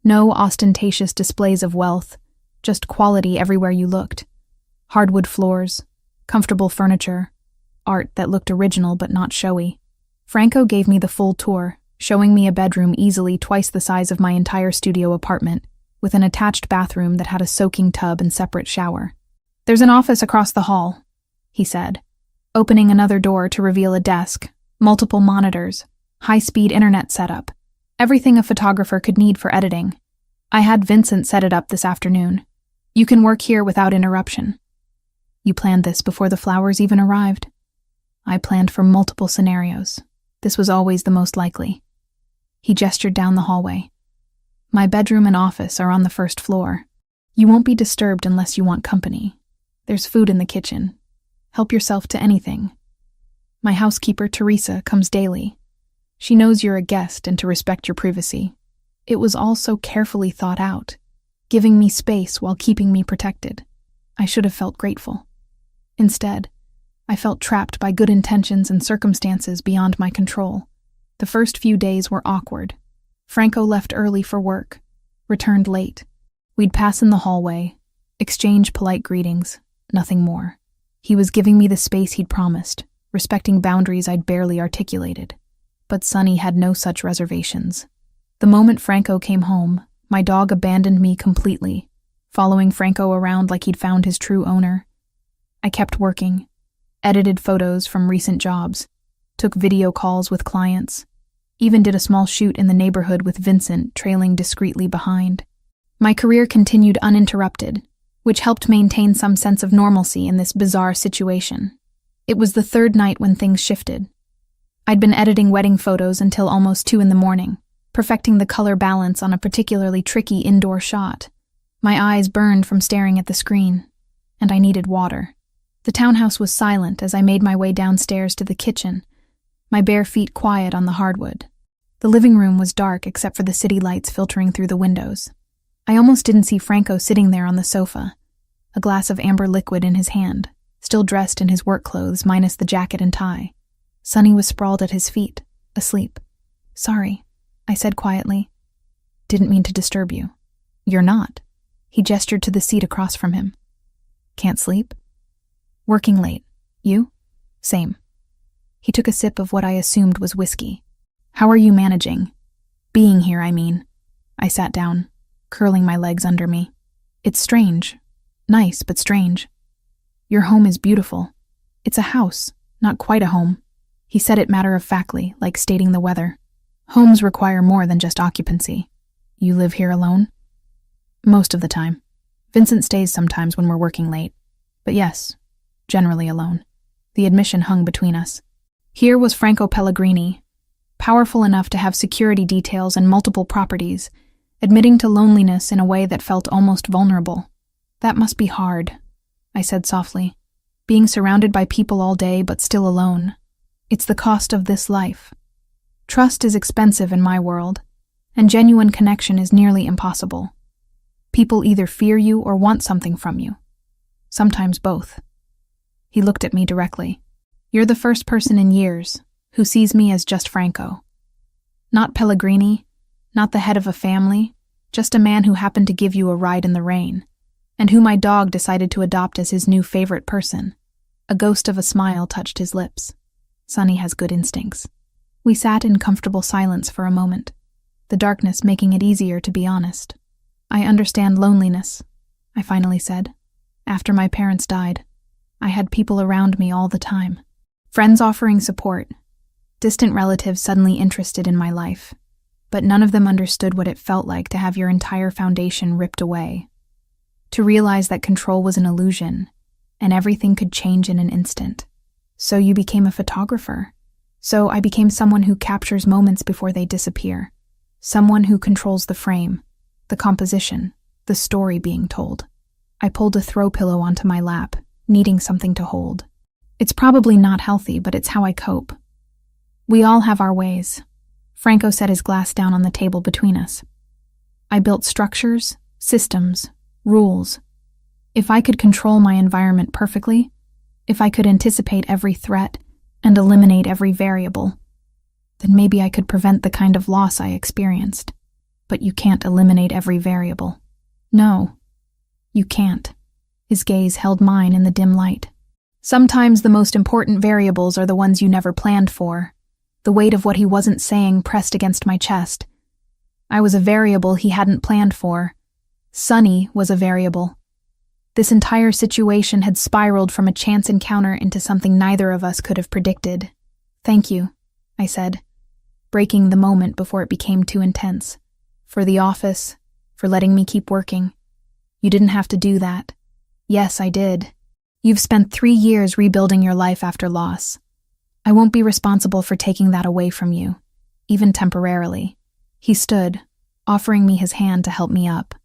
No ostentatious displays of wealth, just quality everywhere you looked. Hardwood floors, comfortable furniture, art that looked original but not showy. Franco gave me the full tour, showing me a bedroom easily twice the size of my entire studio apartment, with an attached bathroom that had a soaking tub and separate shower. "There's an office across the hall," he said, opening another door to reveal a desk, multiple monitors, high-speed internet setup, everything a photographer could need for editing. "I had Vincent set it up this afternoon. You can work here without interruption." "You planned this before the flowers even arrived." "I planned for multiple scenarios. This was always the most likely." He gestured down the hallway. "My bedroom and office are on the first floor. You won't be disturbed unless you want company. There's food in the kitchen. Help yourself to anything. My housekeeper, Teresa, comes daily. She knows you're a guest and to respect your privacy. It was all so carefully thought out, giving me space while keeping me protected. I should have felt grateful. Instead, I felt trapped by good intentions and circumstances beyond my control. The first few days were awkward. Franco left early for work, returned late. We'd pass in the hallway, exchange polite greetings, nothing more. He was giving me the space he'd promised, respecting boundaries I'd barely articulated. But Sonny had no such reservations. The moment Franco came home, my dog abandoned me completely, following Franco around like he'd found his true owner. I kept working, edited photos from recent jobs, took video calls with clients, even did a small shoot in the neighborhood with Vincent trailing discreetly behind. My career continued uninterrupted, which helped maintain some sense of normalcy in this bizarre situation. It was the third night when things shifted. I'd been editing wedding photos until almost 2 a.m, perfecting the color balance on a particularly tricky indoor shot. My eyes burned from staring at the screen, and I needed water. The townhouse was silent as I made my way downstairs to the kitchen, my bare feet quiet on the hardwood. The living room was dark except for the city lights filtering through the windows. I almost didn't see Franco sitting there on the sofa, a glass of amber liquid in his hand, still dressed in his work clothes minus the jacket and tie. Sonny was sprawled at his feet, asleep. "Sorry," I said quietly. "Didn't mean to disturb you." "You're not." He gestured to the seat across from him. "Can't sleep?" "Working late. You?" "Same." He took a sip of what I assumed was whiskey. "How are you managing? Being here, I mean." I sat down, curling my legs under me. "It's strange. Nice, but strange. Your home is beautiful. It's a house, not quite a home." He said it matter-of-factly, like stating the weather. "Homes require more than just occupancy." "You live here alone?" "Most of the time. Vincent stays sometimes when we're working late. But yes, generally alone." The admission hung between us. Here was Franco Pellegrini, powerful enough to have security details and multiple properties, admitting to loneliness in a way that felt almost vulnerable. "That must be hard," I said softly. "Being surrounded by people all day but still alone. It's the cost of this life. Trust is expensive in my world, and genuine connection is nearly impossible. People either fear you or want something from you. Sometimes both." He looked at me directly. "You're the first person in years who sees me as just Franco. Not Pellegrini, not the head of a family, just a man who happened to give you a ride in the rain, and who my dog decided to adopt as his new favorite person." A ghost of a smile touched his lips. "Sonny has good instincts." We sat in comfortable silence for a moment, the darkness making it easier to be honest. "I understand loneliness," I finally said. "After my parents died, I had people around me all the time. Friends offering support, distant relatives suddenly interested in my life, but none of them understood what it felt like to have your entire foundation ripped away. To realize that control was an illusion, and everything could change in an instant. So you became a photographer. So I became someone who captures moments before they disappear. Someone who controls the frame, the composition, the story being told." I pulled a throw pillow onto my lap, needing something to hold. "It's probably not healthy, but it's how I cope. We all have our ways." Franco set his glass down on the table between us. "I built structures, systems, rules. If I could control my environment perfectly, if I could anticipate every threat and eliminate every variable, then maybe I could prevent the kind of loss I experienced. But you can't eliminate every variable. No, you can't." His gaze held mine in the dim light. "Sometimes the most important variables are the ones you never planned for." The weight of what he wasn't saying pressed against my chest. I was a variable he hadn't planned for. Sonny was a variable. This entire situation had spiraled from a chance encounter into something neither of us could have predicted. "Thank you," I said, breaking the moment before it became too intense. "For the office, for letting me keep working. You didn't have to do that." "Yes, I did. You've spent 3 years rebuilding your life after loss. I won't be responsible for taking that away from you, even temporarily." He stood, offering me his hand to help me up.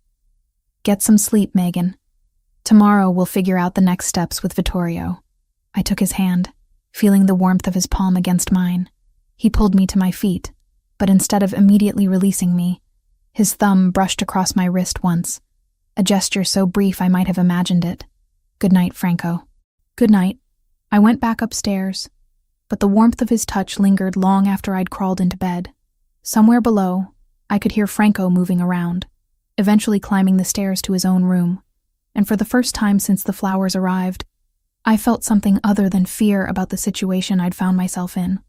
"Get some sleep, Megan. Tomorrow we'll figure out the next steps with Vittorio." I took his hand, feeling the warmth of his palm against mine. He pulled me to my feet, but instead of immediately releasing me, his thumb brushed across my wrist once, a gesture so brief I might have imagined it. "Good night, Franco." "Good night." I went back upstairs, but the warmth of his touch lingered long after I'd crawled into bed. Somewhere below, I could hear Franco moving around, eventually climbing the stairs to his own room, and for the first time since the flowers arrived, I felt something other than fear about the situation I'd found myself in.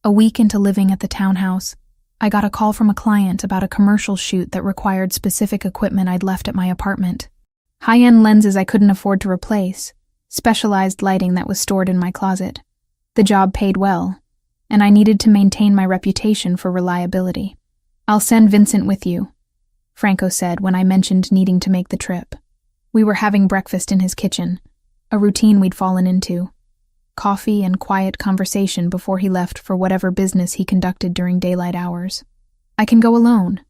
A week into living at the townhouse, I got a call from a client about a commercial shoot that required specific equipment I'd left at my apartment. High-end lenses I couldn't afford to replace, specialized lighting that was stored in my closet. The job paid well, and I needed to maintain my reputation for reliability. "I'll send Vincent with you," Franco said when I mentioned needing to make the trip. We were having breakfast in his kitchen, a routine we'd fallen into. Coffee and quiet conversation before he left for whatever business he conducted during daylight hours. "I can go alone.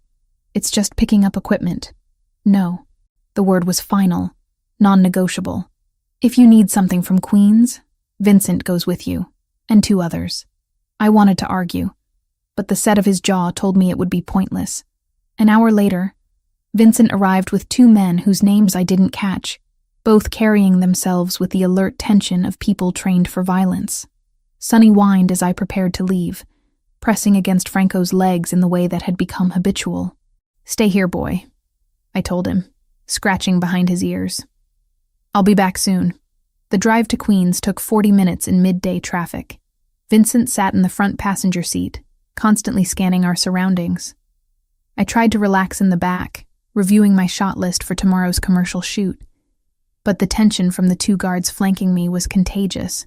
It's just picking up equipment." "No." The word was final, non-negotiable. "If you need something from Queens, Vincent goes with you, and 2 others. I wanted to argue, but the set of his jaw told me it would be pointless. An hour later, Vincent arrived with 2 men whose names I didn't catch, both carrying themselves with the alert tension of people trained for violence. Sonny whined as I prepared to leave, pressing against Franco's legs in the way that had become habitual. "Stay here, boy," I told him, scratching behind his ears. "I'll be back soon." The drive to Queens took 40 minutes in midday traffic. Vincent sat in the front passenger seat, constantly scanning our surroundings. I tried to relax in the back, reviewing my shot list for tomorrow's commercial shoot, but the tension from the 2 guards flanking me was contagious.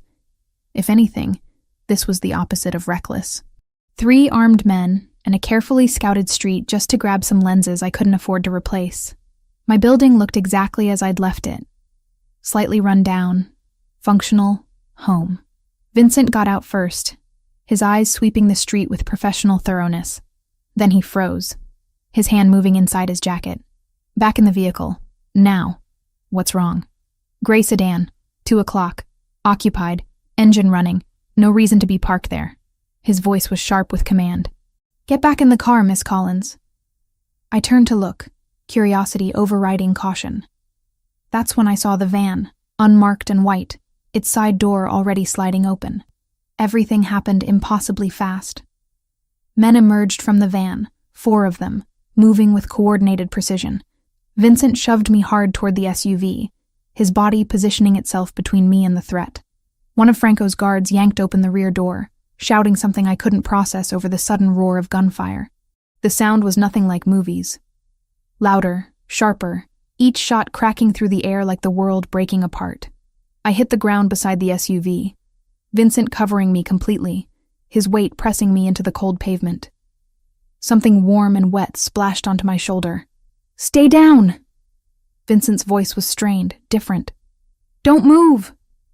If anything, this was the opposite of reckless. 3 armed men and a carefully scouted street just to grab some lenses I couldn't afford to replace. My building looked exactly as I'd left it. Slightly run down, functional, home. Vincent got out first, his eyes sweeping the street with professional thoroughness. Then he froze, his hand moving inside his jacket. "Back in the vehicle. Now." "What's wrong?" "Gray sedan, 2 o'clock, occupied, engine running, no reason to be parked there." His voice was sharp with command. "Get back in the car, Miss Collins." I turned to look, curiosity overriding caution. That's when I saw the van, unmarked and white, its side door already sliding open. Everything happened impossibly fast. Men emerged from the van, 4 of them, moving with coordinated precision. Vincent shoved me hard toward the SUV, his body positioning itself between me and the threat. One of Franco's guards yanked open the rear door, shouting something I couldn't process over the sudden roar of gunfire. The sound was nothing like movies. Louder, sharper, each shot cracking through the air like the world breaking apart. I hit the ground beside the SUV, Vincent covering me completely, his weight pressing me into the cold pavement. Something warm and wet splashed onto my shoulder. "Stay down!" Vincent's voice was strained, different. "Don't move!"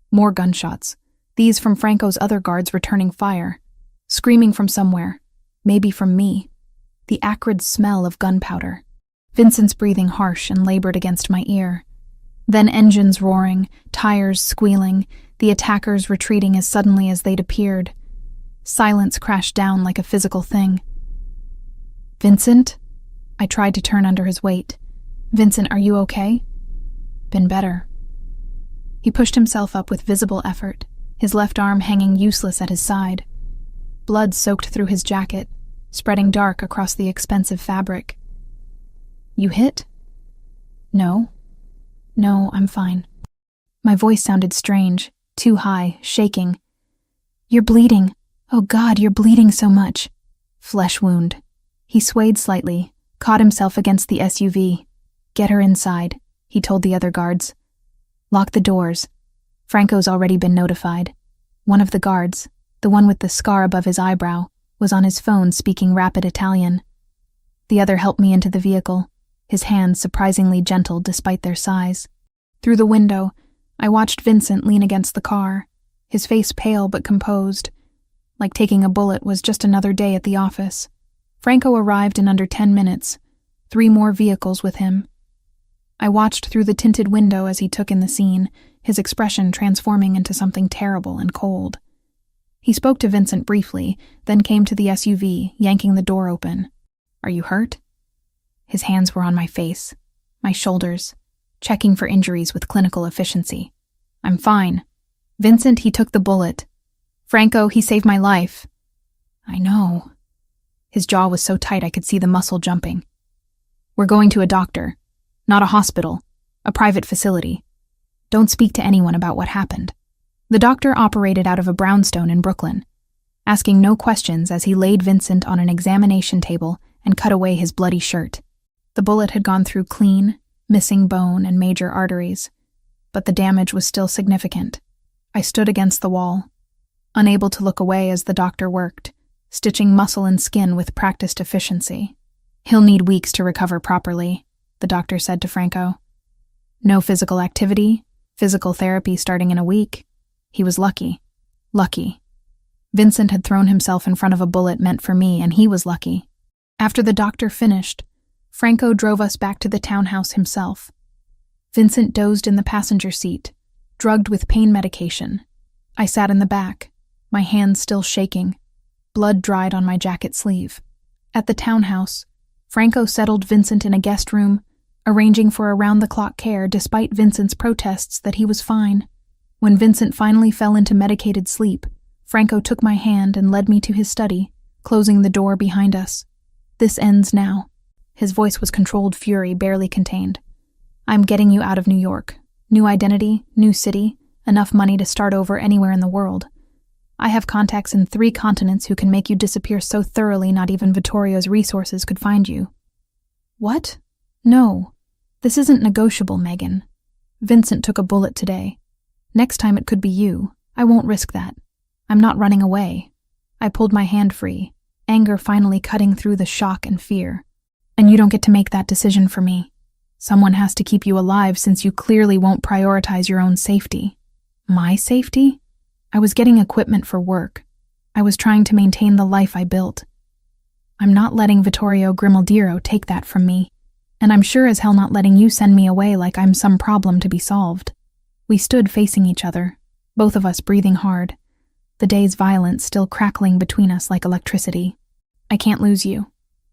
More gunshots, these from Franco's other guards returning fire. Screaming from somewhere, maybe from me. The acrid smell of gunpowder. Vincent's breathing harsh and labored against my ear. Then engines roaring, tires squealing, the attackers retreating as suddenly as they'd appeared. Silence crashed down like a physical thing. "Vincent?" I tried to turn under his weight. "Vincent, are you okay?" "Been better." He pushed himself up with visible effort, his left arm hanging useless at his side. Blood soaked through his jacket, spreading dark across the expensive fabric. "You hit?" "No. No, I'm fine." My voice sounded strange, too high, shaking. "You're bleeding. Oh God, you're bleeding so much." "Flesh wound." He swayed slightly, caught himself against the SUV. "Get her inside," he told the other guards. Lock the doors. Franco's already been notified. One of the guards, the one with the scar above his eyebrow, was on his phone speaking rapid Italian. The other helped me into the vehicle, his hands surprisingly gentle despite their size. Through the window, I watched Vincent lean against the car, his face pale but composed. Like taking a bullet was just another day at the office. Franco arrived in under 10 minutes, 3 more vehicles with him. I watched through the tinted window as he took in the scene, his expression transforming into something terrible and cold. He spoke to Vincent briefly, then came to the SUV, yanking the door open. "Are you hurt?" His hands were on my face, my shoulders, checking for injuries with clinical efficiency. "I'm fine." "Vincent, he took the bullet." "Franco, he saved my life." "I know." His jaw was so tight I could see the muscle jumping. "We're going to a doctor. Not a hospital. A private facility. Don't speak to anyone about what happened." The doctor operated out of a brownstone in Brooklyn, asking no questions as he laid Vincent on an examination table and cut away his bloody shirt. The bullet had gone through clean, missing bone and major arteries, but the damage was still significant. I stood against the wall, unable to look away as the doctor worked, stitching muscle and skin with practiced efficiency. "He'll need weeks to recover properly," the doctor said to Franco. "No physical activity, physical therapy starting in a week." He was lucky. Lucky. Vincent had thrown himself in front of a bullet meant for me, and he was lucky. After the doctor finished, Franco drove us back to the townhouse himself. Vincent dozed in the passenger seat, drugged with pain medication. I sat in the back, my hands still shaking, blood dried on my jacket sleeve. At the townhouse, Franco settled Vincent in a guest room, arranging for around-the-clock care despite Vincent's protests that he was fine. When Vincent finally fell into medicated sleep, Franco took my hand and led me to his study, closing the door behind us. "This ends now." His voice was controlled fury, barely contained. "I'm getting you out of New York. New identity, new city, enough money to start over anywhere in the world. I have contacts in 3 continents who can make you disappear so thoroughly not even Vittorio's resources could find you." "What? No. This isn't negotiable, Megan. Vincent took a bullet today. Next time it could be you. I won't risk that. I'm not running away." I pulled my hand free, anger finally cutting through the shock and fear. "And you don't get to make that decision for me. Someone has to keep you alive since you clearly won't prioritize your own safety." "My safety?" I was getting equipment for work. I was trying to maintain the life I built. "I'm not letting Vittorio Grimaldiro take that from me, and I'm sure as hell not letting you send me away like I'm some problem to be solved." We stood facing each other, both of us breathing hard, the day's violence still crackling between us like electricity. "I can't lose you."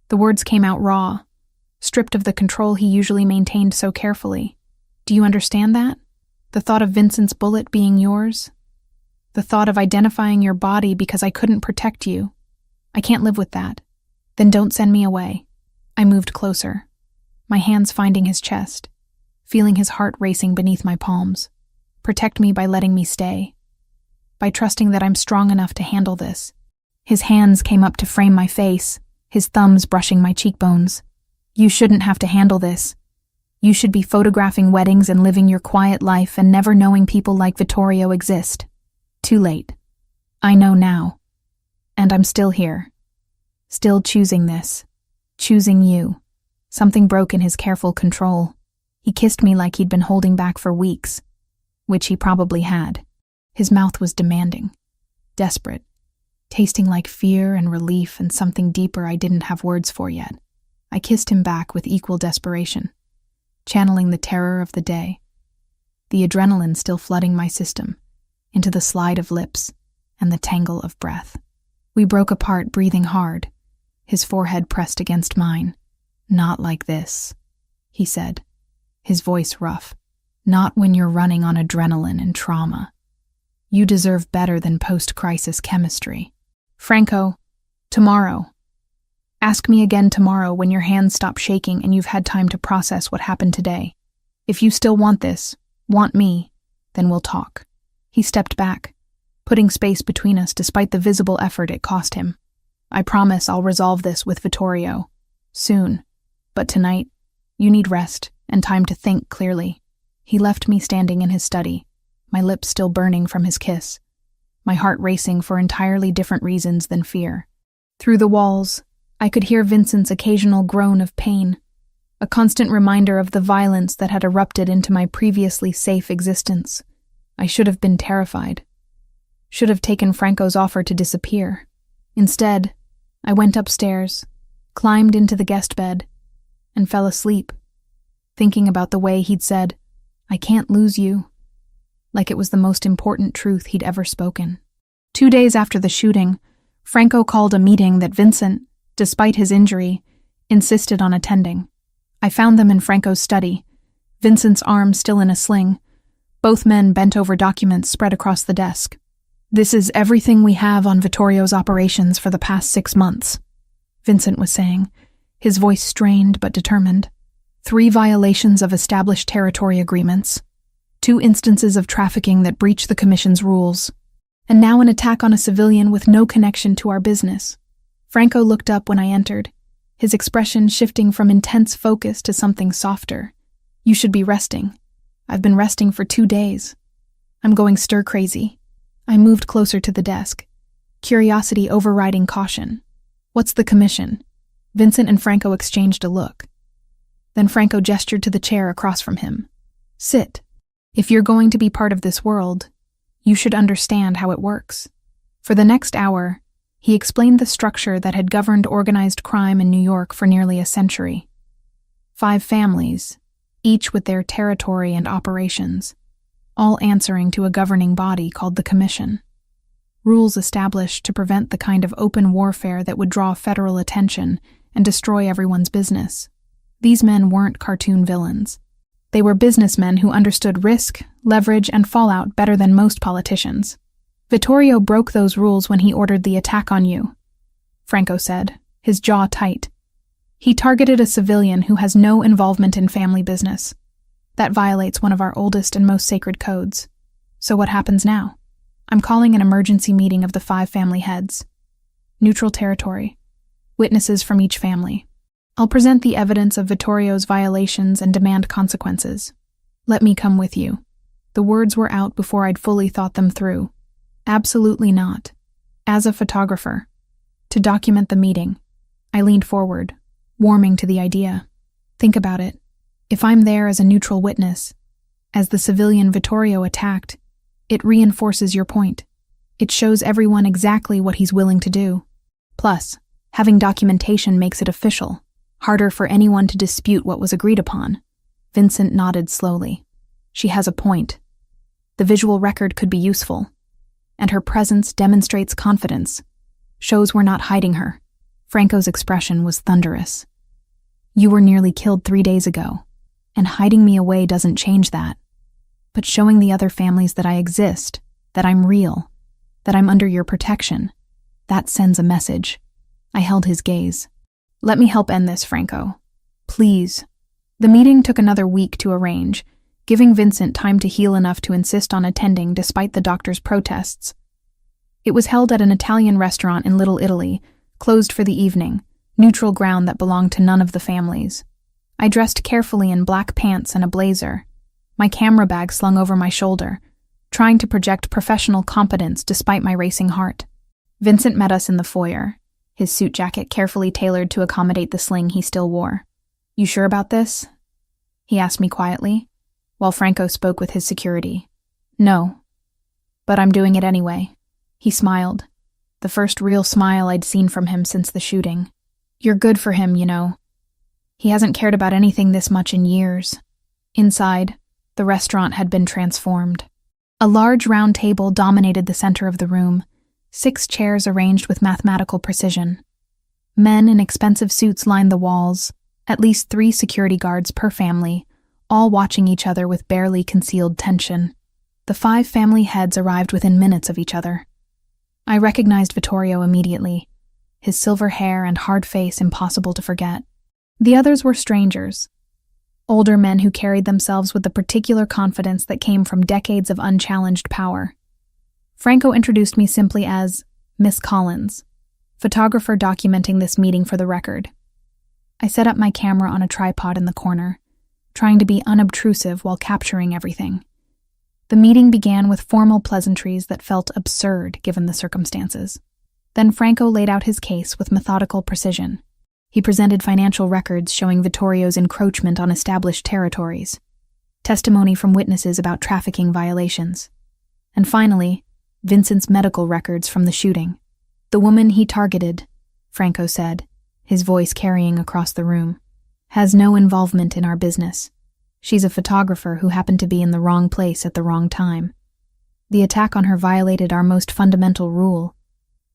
The words came out raw, stripped of the control he usually maintained so carefully. "Do you understand that? The thought of Vincent's bullet being yours? The thought of identifying your body because I couldn't protect you? I can't live with that. Then don't send me away." I moved closer, my hands finding his chest, feeling his heart racing beneath my palms. "Protect me by letting me stay. By trusting that I'm strong enough to handle this." His hands came up to frame my face, his thumbs brushing my cheekbones. "You shouldn't have to handle this. You should be photographing weddings and living your quiet life and never knowing people like Vittorio exist. Too late. I know now. And I'm still here. Still choosing this. Choosing you." Something broke in his careful control. He kissed me like he'd been holding back for weeks, which he probably had. His mouth was demanding, desperate, tasting like fear and relief and something deeper I didn't have words for yet. I kissed him back with equal desperation, channeling the terror of the day, the adrenaline still flooding my system, into the slide of lips and the tangle of breath. We broke apart, breathing hard, his forehead pressed against mine. "Not like this," he said, his voice rough. "Not when you're running on adrenaline and trauma. You deserve better than post-crisis chemistry." "Franco, tomorrow. Ask me again tomorrow when your hands stop shaking and you've had time to process what happened today. If you still want this, want me, then we'll talk." He stepped back, putting space between us despite the visible effort it cost him. "I promise I'll resolve this with Vittorio. Soon. But tonight, you need rest and time to think clearly." He left me standing in his study, my lips still burning from his kiss, my heart racing for entirely different reasons than fear. Through the walls, I could hear Vincent's occasional groan of pain, a constant reminder of the violence that had erupted into my previously safe existence. I should have been terrified. Should have taken Franco's offer to disappear. Instead, I went upstairs, climbed into the guest bed, and fell asleep, thinking about the way he'd said, "I can't lose you," like it was the most important truth he'd ever spoken. 2 days after the shooting, Franco called a meeting that Vincent, despite his injury, insisted on attending. I found them in Franco's study, Vincent's arm still in a sling, both men bent over documents spread across the desk. "This is everything we have on Vittorio's operations for the past 6 months," Vincent was saying, his voice strained but determined. 3 violations of established territory agreements, 2 instances of trafficking that breach the Commission's rules, and now an attack on a civilian with no connection to our business. Franco looked up when I entered, his expression shifting from intense focus to something softer. "You should be resting. I've been resting for 2 days. I'm going stir-crazy." I moved closer to the desk, curiosity overriding caution. "What's the commission?" Vincent and Franco exchanged a look. Then Franco gestured to the chair across from him. "Sit. If you're going to be part of this world, you should understand how it works." For the next hour, he explained the structure that had governed organized crime in New York for nearly a century. 5 families, each with their territory and operations, all answering to a governing body called the Commission. Rules established to prevent the kind of open warfare that would draw federal attention and destroy everyone's business. These men weren't cartoon villains. They were businessmen who understood risk, leverage, and fallout better than most politicians. "Vittorio broke those rules when he ordered the attack on you," Franco said, his jaw tight. "He targeted a civilian who has no involvement in family business. That violates one of our oldest and most sacred codes. So what happens now? I'm calling an emergency meeting of the 5 family heads. Neutral territory. Witnesses from each family. I'll present the evidence of Vittorio's violations and demand consequences. Let me come with you." The words were out before I'd fully thought them through. Absolutely not. As a photographer. To document the meeting. I leaned forward, warming to the idea. Think about it. If I'm there as a neutral witness, as the civilian Vittorio attacked, it reinforces your point. It shows everyone exactly what he's willing to do. Plus, having documentation makes it official, harder for anyone to dispute what was agreed upon. Vincent nodded slowly. She has a point. The visual record could be useful. And her presence demonstrates confidence, shows we're not hiding her. Franco's expression was thunderous. "You were nearly killed 3 days ago, and hiding me away doesn't change that. But showing the other families that I exist, that I'm real, that I'm under your protection, that sends a message." I held his gaze. "Let me help end this, Franco. Please." The meeting took another week to arrange, giving Vincent time to heal enough to insist on attending despite the doctor's protests. It was held at an Italian restaurant in Little Italy, closed for the evening, neutral ground that belonged to none of the families. I dressed carefully in black pants and a blazer, my camera bag slung over my shoulder, trying to project professional competence despite my racing heart. Vincent met us in the foyer, his suit jacket carefully tailored to accommodate the sling he still wore. "You sure about this?" he asked me quietly, while Franco spoke with his security. "No, but I'm doing it anyway." He smiled, the first real smile I'd seen from him since the shooting. "You're good for him, you know. He hasn't cared about anything this much in years." Inside, the restaurant had been transformed. A large round table dominated the center of the room, 6 chairs arranged with mathematical precision. Men in expensive suits lined the walls, at least 3 security guards per family, all watching each other with barely concealed tension. The 5 family heads arrived within minutes of each other. I recognized Vittorio immediately, his silver hair and hard face impossible to forget. The others were strangers, older men who carried themselves with the particular confidence that came from decades of unchallenged power. Franco introduced me simply as Miss Collins, photographer documenting this meeting for the record. I set up my camera on a tripod in the corner, trying to be unobtrusive while capturing everything. The meeting began with formal pleasantries that felt absurd given the circumstances. Then Franco laid out his case with methodical precision. He presented financial records showing Vittorio's encroachment on established territories, testimony from witnesses about trafficking violations, and finally, Vincent's medical records from the shooting. The woman he targeted, Franco said, his voice carrying across the room, has no involvement in our business. She's a photographer who happened to be in the wrong place at the wrong time. The attack on her violated our most fundamental rule,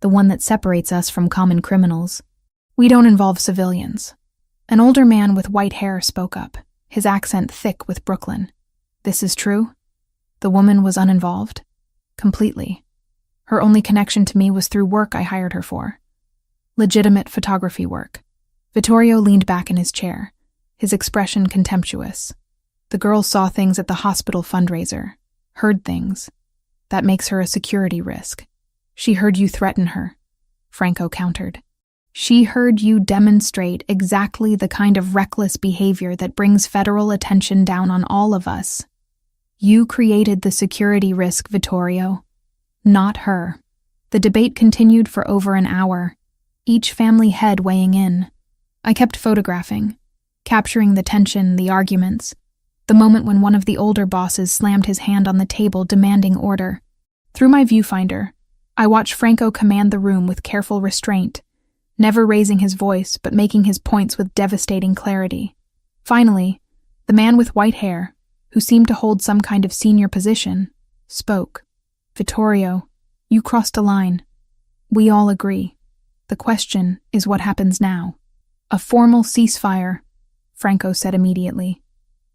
the one that separates us from common criminals. We don't involve civilians. An older man with white hair spoke up, his accent thick with Brooklyn. This is true? The woman was uninvolved? Completely. Her only connection to me was through work I hired her for. Legitimate photography work. Vittorio leaned back in his chair, his expression contemptuous. The girl saw things at the hospital fundraiser, heard things. That makes her a security risk. She heard you threaten her, Franco countered. She heard you demonstrate exactly the kind of reckless behavior that brings federal attention down on all of us. You created the security risk, Vittorio, not her. The debate continued for over an hour, each family head weighing in. I kept photographing, capturing the tension, the arguments, the moment when one of the older bosses slammed his hand on the table demanding order. Through my viewfinder, I watched Franco command the room with careful restraint, never raising his voice but making his points with devastating clarity. Finally, the man with white hair, who seemed to hold some kind of senior position, spoke. Vittorio, you crossed a line. We all agree. The question is what happens now. A formal ceasefire, Franco said immediately.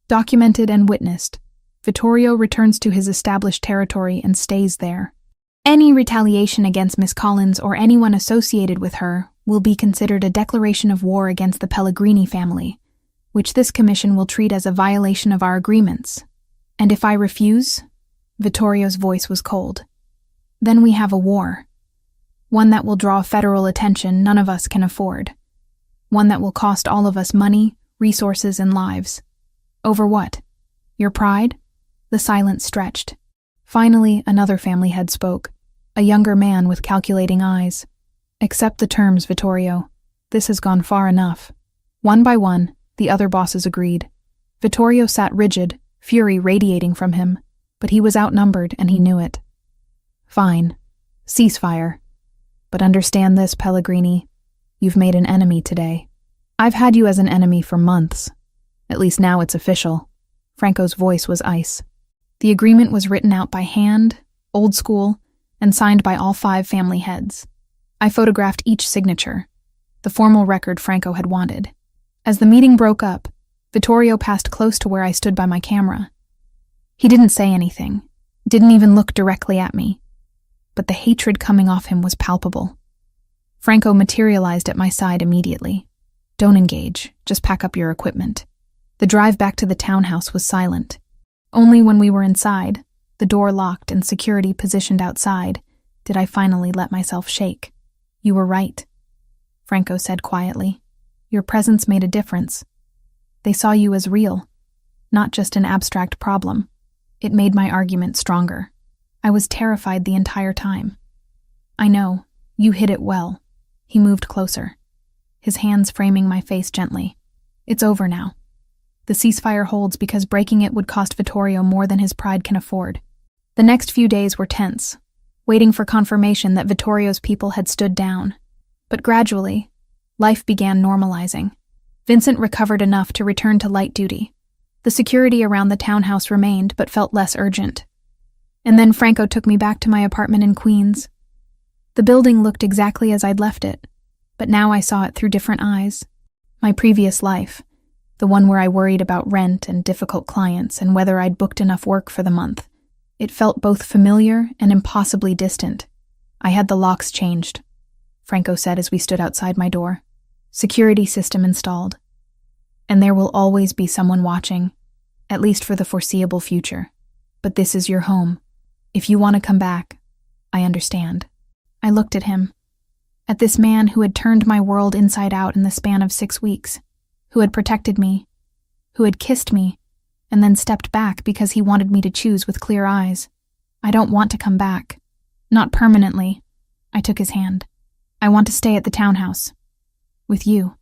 Documented and witnessed, Vittorio returns to his established territory and stays there. Any retaliation against Miss Collins or anyone associated with her will be considered a declaration of war against the Pellegrini family, which this commission will treat as a violation of our agreements. And if I refuse, Vittorio's voice was cold, then we have a war. One that will draw federal attention none of us can afford. One that will cost all of us money, resources, and lives. Over what? Your pride? The silence stretched. Finally, another family head spoke, a younger man with calculating eyes. Accept the terms, Vittorio. This has gone far enough. One by one, the other bosses agreed. Vittorio sat rigid, fury radiating from him, but he was outnumbered and he knew it. Fine. Ceasefire. But understand this, Pellegrini. You've made an enemy today. I've had you as an enemy for months. At least now it's official. Franco's voice was ice. The agreement was written out by hand, old school, and signed by all 5 family heads. I photographed each signature, the formal record Franco had wanted. As the meeting broke up, Vittorio passed close to where I stood by my camera. He didn't say anything, didn't even look directly at me, but the hatred coming off him was palpable. Franco materialized at my side immediately. Don't engage, just pack up your equipment. The drive back to the townhouse was silent. Only when we were inside, the door locked and security positioned outside, did I finally let myself shake. You were right, Franco said quietly. Your presence made a difference. They saw you as real, not just an abstract problem. It made my argument stronger. I was terrified the entire time. I know, you hid it well. He moved closer, his hands framing my face gently. It's over now. The ceasefire holds because breaking it would cost Vittorio more than his pride can afford. The next few days were tense, waiting for confirmation that Vittorio's people had stood down. But gradually, life began normalizing. Vincent recovered enough to return to light duty. The security around the townhouse remained, but felt less urgent. And then Franco took me back to my apartment in Queens. The building looked exactly as I'd left it, but now I saw it through different eyes. My previous life, the one where I worried about rent and difficult clients and whether I'd booked enough work for the month. It felt both familiar and impossibly distant. I had the locks changed, Franco said as we stood outside my door. Security system installed. And there will always be someone watching, at least for the foreseeable future. But this is your home. If you want to come back, I understand. I looked at him, at this man who had turned my world inside out in the span of 6 weeks, who had protected me, who had kissed me and then stepped back because he wanted me to choose with clear eyes. I don't want to come back. Not permanently. I took his hand. I want to stay at the townhouse. With you.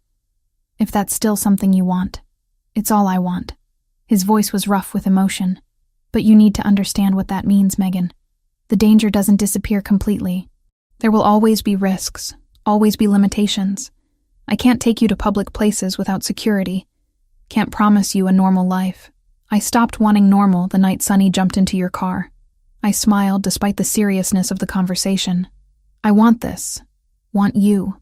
If that's still something you want. It's all I want. His voice was rough with emotion. But you need to understand what that means, Megan. The danger doesn't disappear completely. There will always be risks, always be limitations. I can't take you to public places without security. Can't promise you a normal life. I stopped wanting normal the night Sonny jumped into your car. I smiled despite the seriousness of the conversation. I want this. Want you.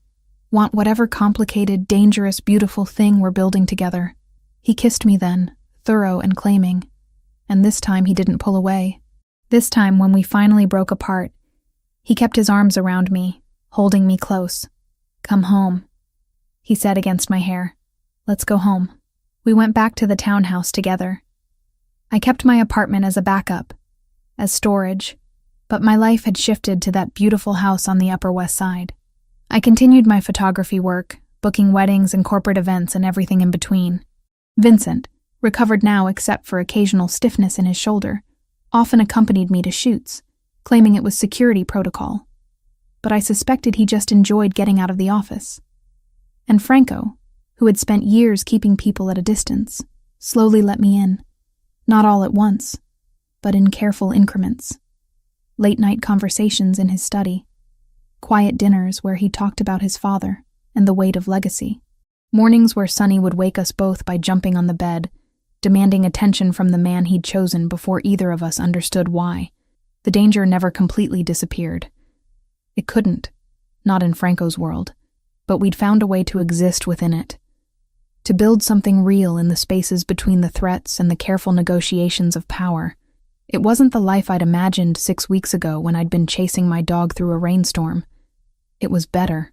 Want whatever complicated, dangerous, beautiful thing we're building together. He kissed me then, thorough and claiming. And this time he didn't pull away. This time, when we finally broke apart, he kept his arms around me, holding me close. Come home, he said against my hair. Let's go home. We went back to the townhouse together. I kept my apartment as a backup, as storage, but my life had shifted to that beautiful house on the Upper West Side. I continued my photography work, booking weddings and corporate events and everything in between. Vincent, recovered now except for occasional stiffness in his shoulder, often accompanied me to shoots, claiming it was security protocol. But I suspected he just enjoyed getting out of the office. And Franco, who had spent years keeping people at a distance, slowly let me in. Not all at once, but in careful increments. Late-night conversations in his study. Quiet dinners where he talked about his father and the weight of legacy. Mornings where Sonny would wake us both by jumping on the bed, demanding attention from the man he'd chosen before either of us understood why. The danger never completely disappeared. It couldn't, not in Franco's world, but we'd found a way to exist within it. To build something real in the spaces between the threats and the careful negotiations of power. It wasn't the life I'd imagined 6 weeks ago when I'd been chasing my dog through a rainstorm. It was better.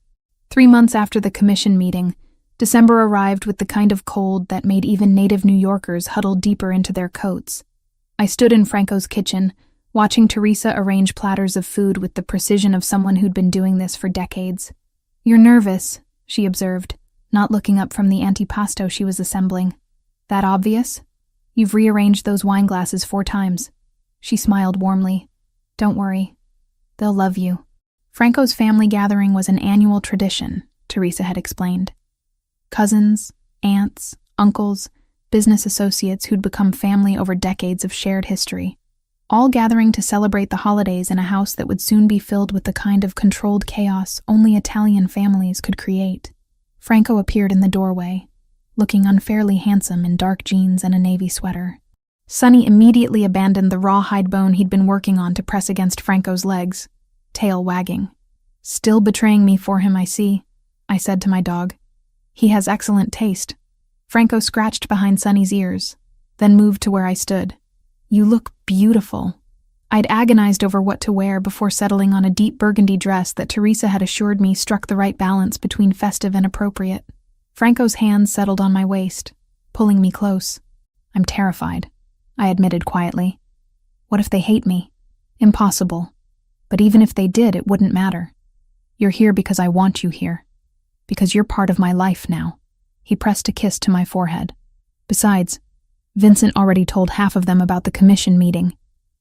3 months after the commission meeting, December arrived with the kind of cold that made even native New Yorkers huddle deeper into their coats. I stood in Franco's kitchen, watching Teresa arrange platters of food with the precision of someone who'd been doing this for decades. "You're nervous," she observed, not looking up from the antipasto she was assembling. "That obvious? You've rearranged those wine glasses 4 times. She smiled warmly. "Don't worry. They'll love you." Franco's family gathering was an annual tradition, Teresa had explained. Cousins, aunts, uncles, business associates who'd become family over decades of shared history, all gathering to celebrate the holidays in a house that would soon be filled with the kind of controlled chaos only Italian families could create. Franco appeared in the doorway, looking unfairly handsome in dark jeans and a navy sweater. Sonny immediately abandoned the rawhide bone he'd been working on to press against Franco's legs, tail wagging. "Still betraying me for him, I see," I said to my dog. "He has excellent taste." Franco scratched behind Sonny's ears, then moved to where I stood. "You look beautiful." I'd agonized over what to wear before settling on a deep burgundy dress that Teresa had assured me struck the right balance between festive and appropriate. Franco's hands settled on my waist, pulling me close. "I'm terrified," I admitted quietly. "What if they hate me?" "Impossible. But even if they did, it wouldn't matter. You're here because I want you here. Because you're part of my life now." He pressed a kiss to my forehead. "Besides, Vincent already told half of them about the commission meeting.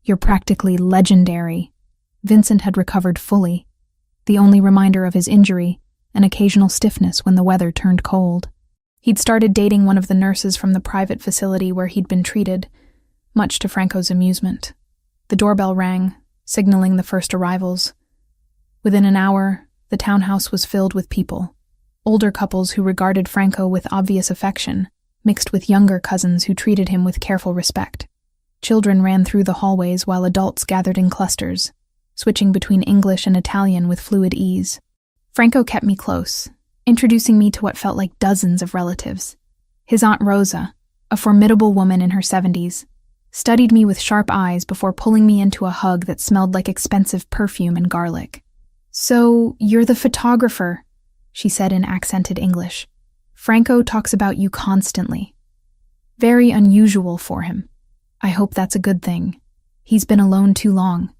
You're practically legendary." Vincent had recovered fully, the only reminder of his injury, an occasional stiffness when the weather turned cold. He'd started dating one of the nurses from the private facility where he'd been treated, much to Franco's amusement. The doorbell rang, signaling the first arrivals. Within an hour, the townhouse was filled with people. Older couples who regarded Franco with obvious affection, mixed with younger cousins who treated him with careful respect. Children ran through the hallways while adults gathered in clusters, switching between English and Italian with fluid ease. Franco kept me close, introducing me to what felt like dozens of relatives. His Aunt Rosa, a formidable woman in her 70s, studied me with sharp eyes before pulling me into a hug that smelled like expensive perfume and garlic. "So, you're the photographer," she said in accented English. "Franco talks about you constantly. Very unusual for him. I hope that's a good thing. He's been alone too long.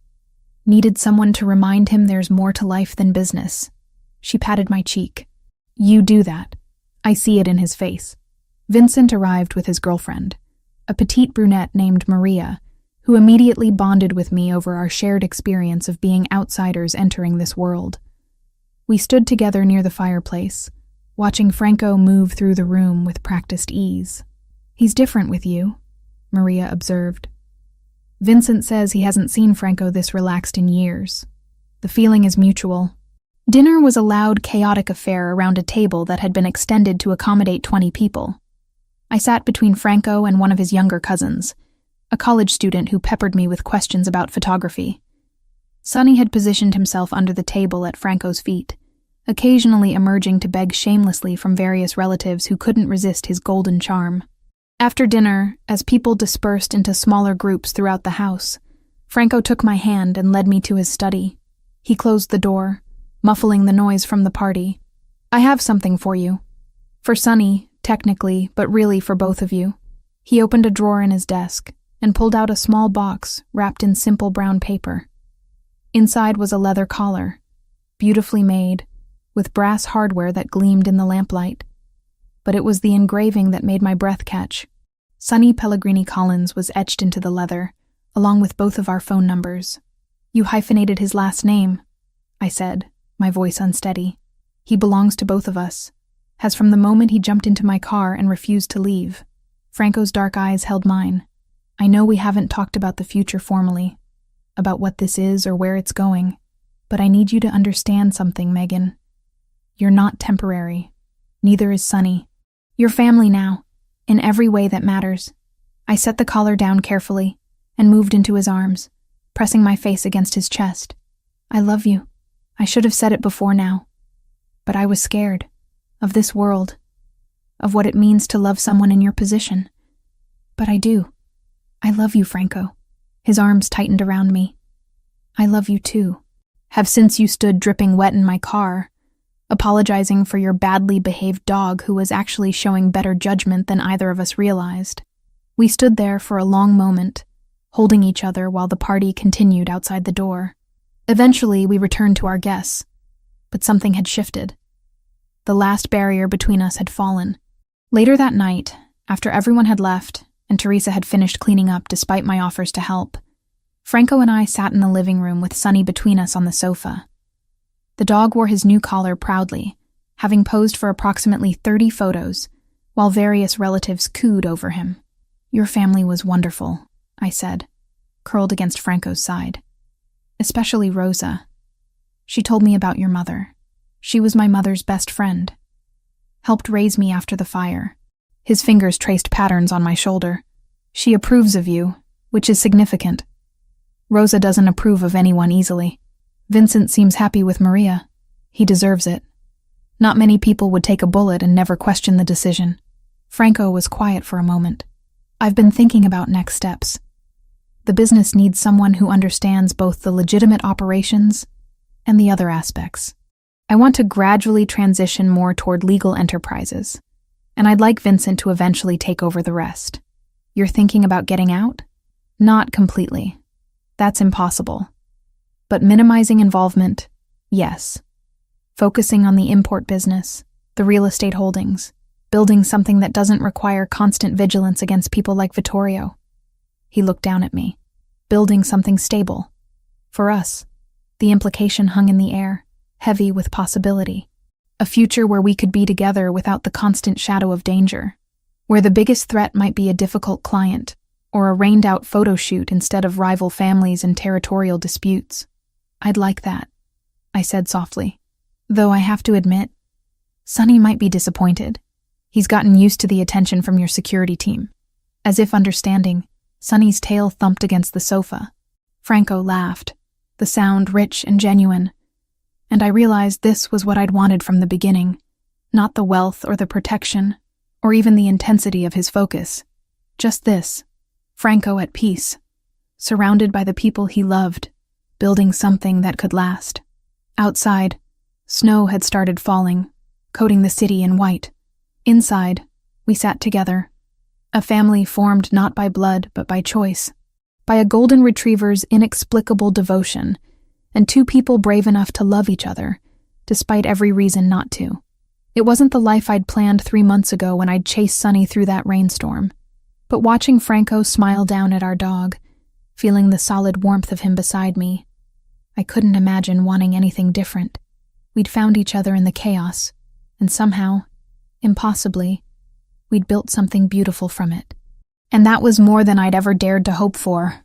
Needed someone to remind him there's more to life than business." She patted my cheek. "You do that. I see it in his face." Vincent arrived with his girlfriend, a petite brunette named Maria, who immediately bonded with me over our shared experience of being outsiders entering this world. We stood together near the fireplace, watching Franco move through the room with practiced ease. "He's different with you," Maria observed. "Vincent says he hasn't seen Franco this relaxed in years. The feeling is mutual." Dinner was a loud, chaotic affair around a table that had been extended to accommodate 20 people. I sat between Franco and one of his younger cousins, a college student who peppered me with questions about photography. Sonny had positioned himself under the table at Franco's feet, occasionally emerging to beg shamelessly from various relatives who couldn't resist his golden charm. After dinner, as people dispersed into smaller groups throughout the house, Franco took my hand and led me to his study. He closed the door, muffling the noise from the party. "I have something for you. For Sonny, technically, but really for both of you." He opened a drawer in his desk and pulled out a small box wrapped in simple brown paper. Inside was a leather collar, beautifully made, with brass hardware that gleamed in the lamplight. But it was the engraving that made my breath catch. Sonny Pellegrini Collins was etched into the leather, along with both of our phone numbers. "You hyphenated his last name," I said, my voice unsteady. "He belongs to both of us, has from the moment he jumped into my car and refused to leave." Franco's dark eyes held mine. "I know we haven't talked about the future formally, about what this is or where it's going, but I need you to understand something, Megan. You're not temporary. Neither is Sonny. You're family now, in every way that matters." I set the collar down carefully and moved into his arms, pressing my face against his chest. "I love you. I should have said it before now. But I was scared. Of this world. Of what it means to love someone in your position. But I do. I love you, Franco." His arms tightened around me. "I love you too. Have since you stood dripping wet in my car, apologizing for your badly behaved dog who was actually showing better judgment than either of us realized." We stood there for a long moment, holding each other while the party continued outside the door. Eventually, we returned to our guests, but something had shifted. The last barrier between us had fallen. Later that night, after everyone had left and Teresa had finished cleaning up despite my offers to help, Franco and I sat in the living room with Sonny between us on the sofa. The dog wore his new collar proudly, having posed for approximately 30 photos, while various relatives cooed over him. "Your family was wonderful," I said, curled against Franco's side. "Especially Rosa. She told me about your mother. She was my mother's best friend. Helped raise me after the fire." His fingers traced patterns on my shoulder. "She approves of you, which is significant. Rosa doesn't approve of anyone easily. Vincent seems happy with Maria. He deserves it. Not many people would take a bullet and never question the decision." Franco was quiet for a moment. "I've been thinking about next steps. The business needs someone who understands both the legitimate operations and the other aspects. I want to gradually transition more toward legal enterprises, and I'd like Vincent to eventually take over the rest." "You're thinking about getting out?" "Not completely. That's impossible. But minimizing involvement, yes. Focusing on the import business, the real estate holdings, building something that doesn't require constant vigilance against people like Vittorio." He looked down at me. "Building something stable. For us." The implication hung in the air, heavy with possibility. A future where we could be together without the constant shadow of danger. Where the biggest threat might be a difficult client, or a rained-out photo shoot instead of rival families and territorial disputes. "I'd like that," I said softly. "Though I have to admit, Sonny might be disappointed. He's gotten used to the attention from your security team." As if understanding, Sonny's tail thumped against the sofa. Franco laughed, the sound rich and genuine. And I realized this was what I'd wanted from the beginning. Not the wealth or the protection, or even the intensity of his focus. Just this, Franco at peace, surrounded by the people he loved, building something that could last. Outside, snow had started falling, coating the city in white. Inside, we sat together, a family formed not by blood but by choice, by a golden retriever's inexplicable devotion, and two people brave enough to love each other, despite every reason not to. It wasn't the life I'd planned 3 months ago when I'd chased Sunny through that rainstorm. But watching Franco smile down at our dog, feeling the solid warmth of him beside me, I couldn't imagine wanting anything different. We'd found each other in the chaos, and somehow, impossibly, we'd built something beautiful from it. And that was more than I'd ever dared to hope for.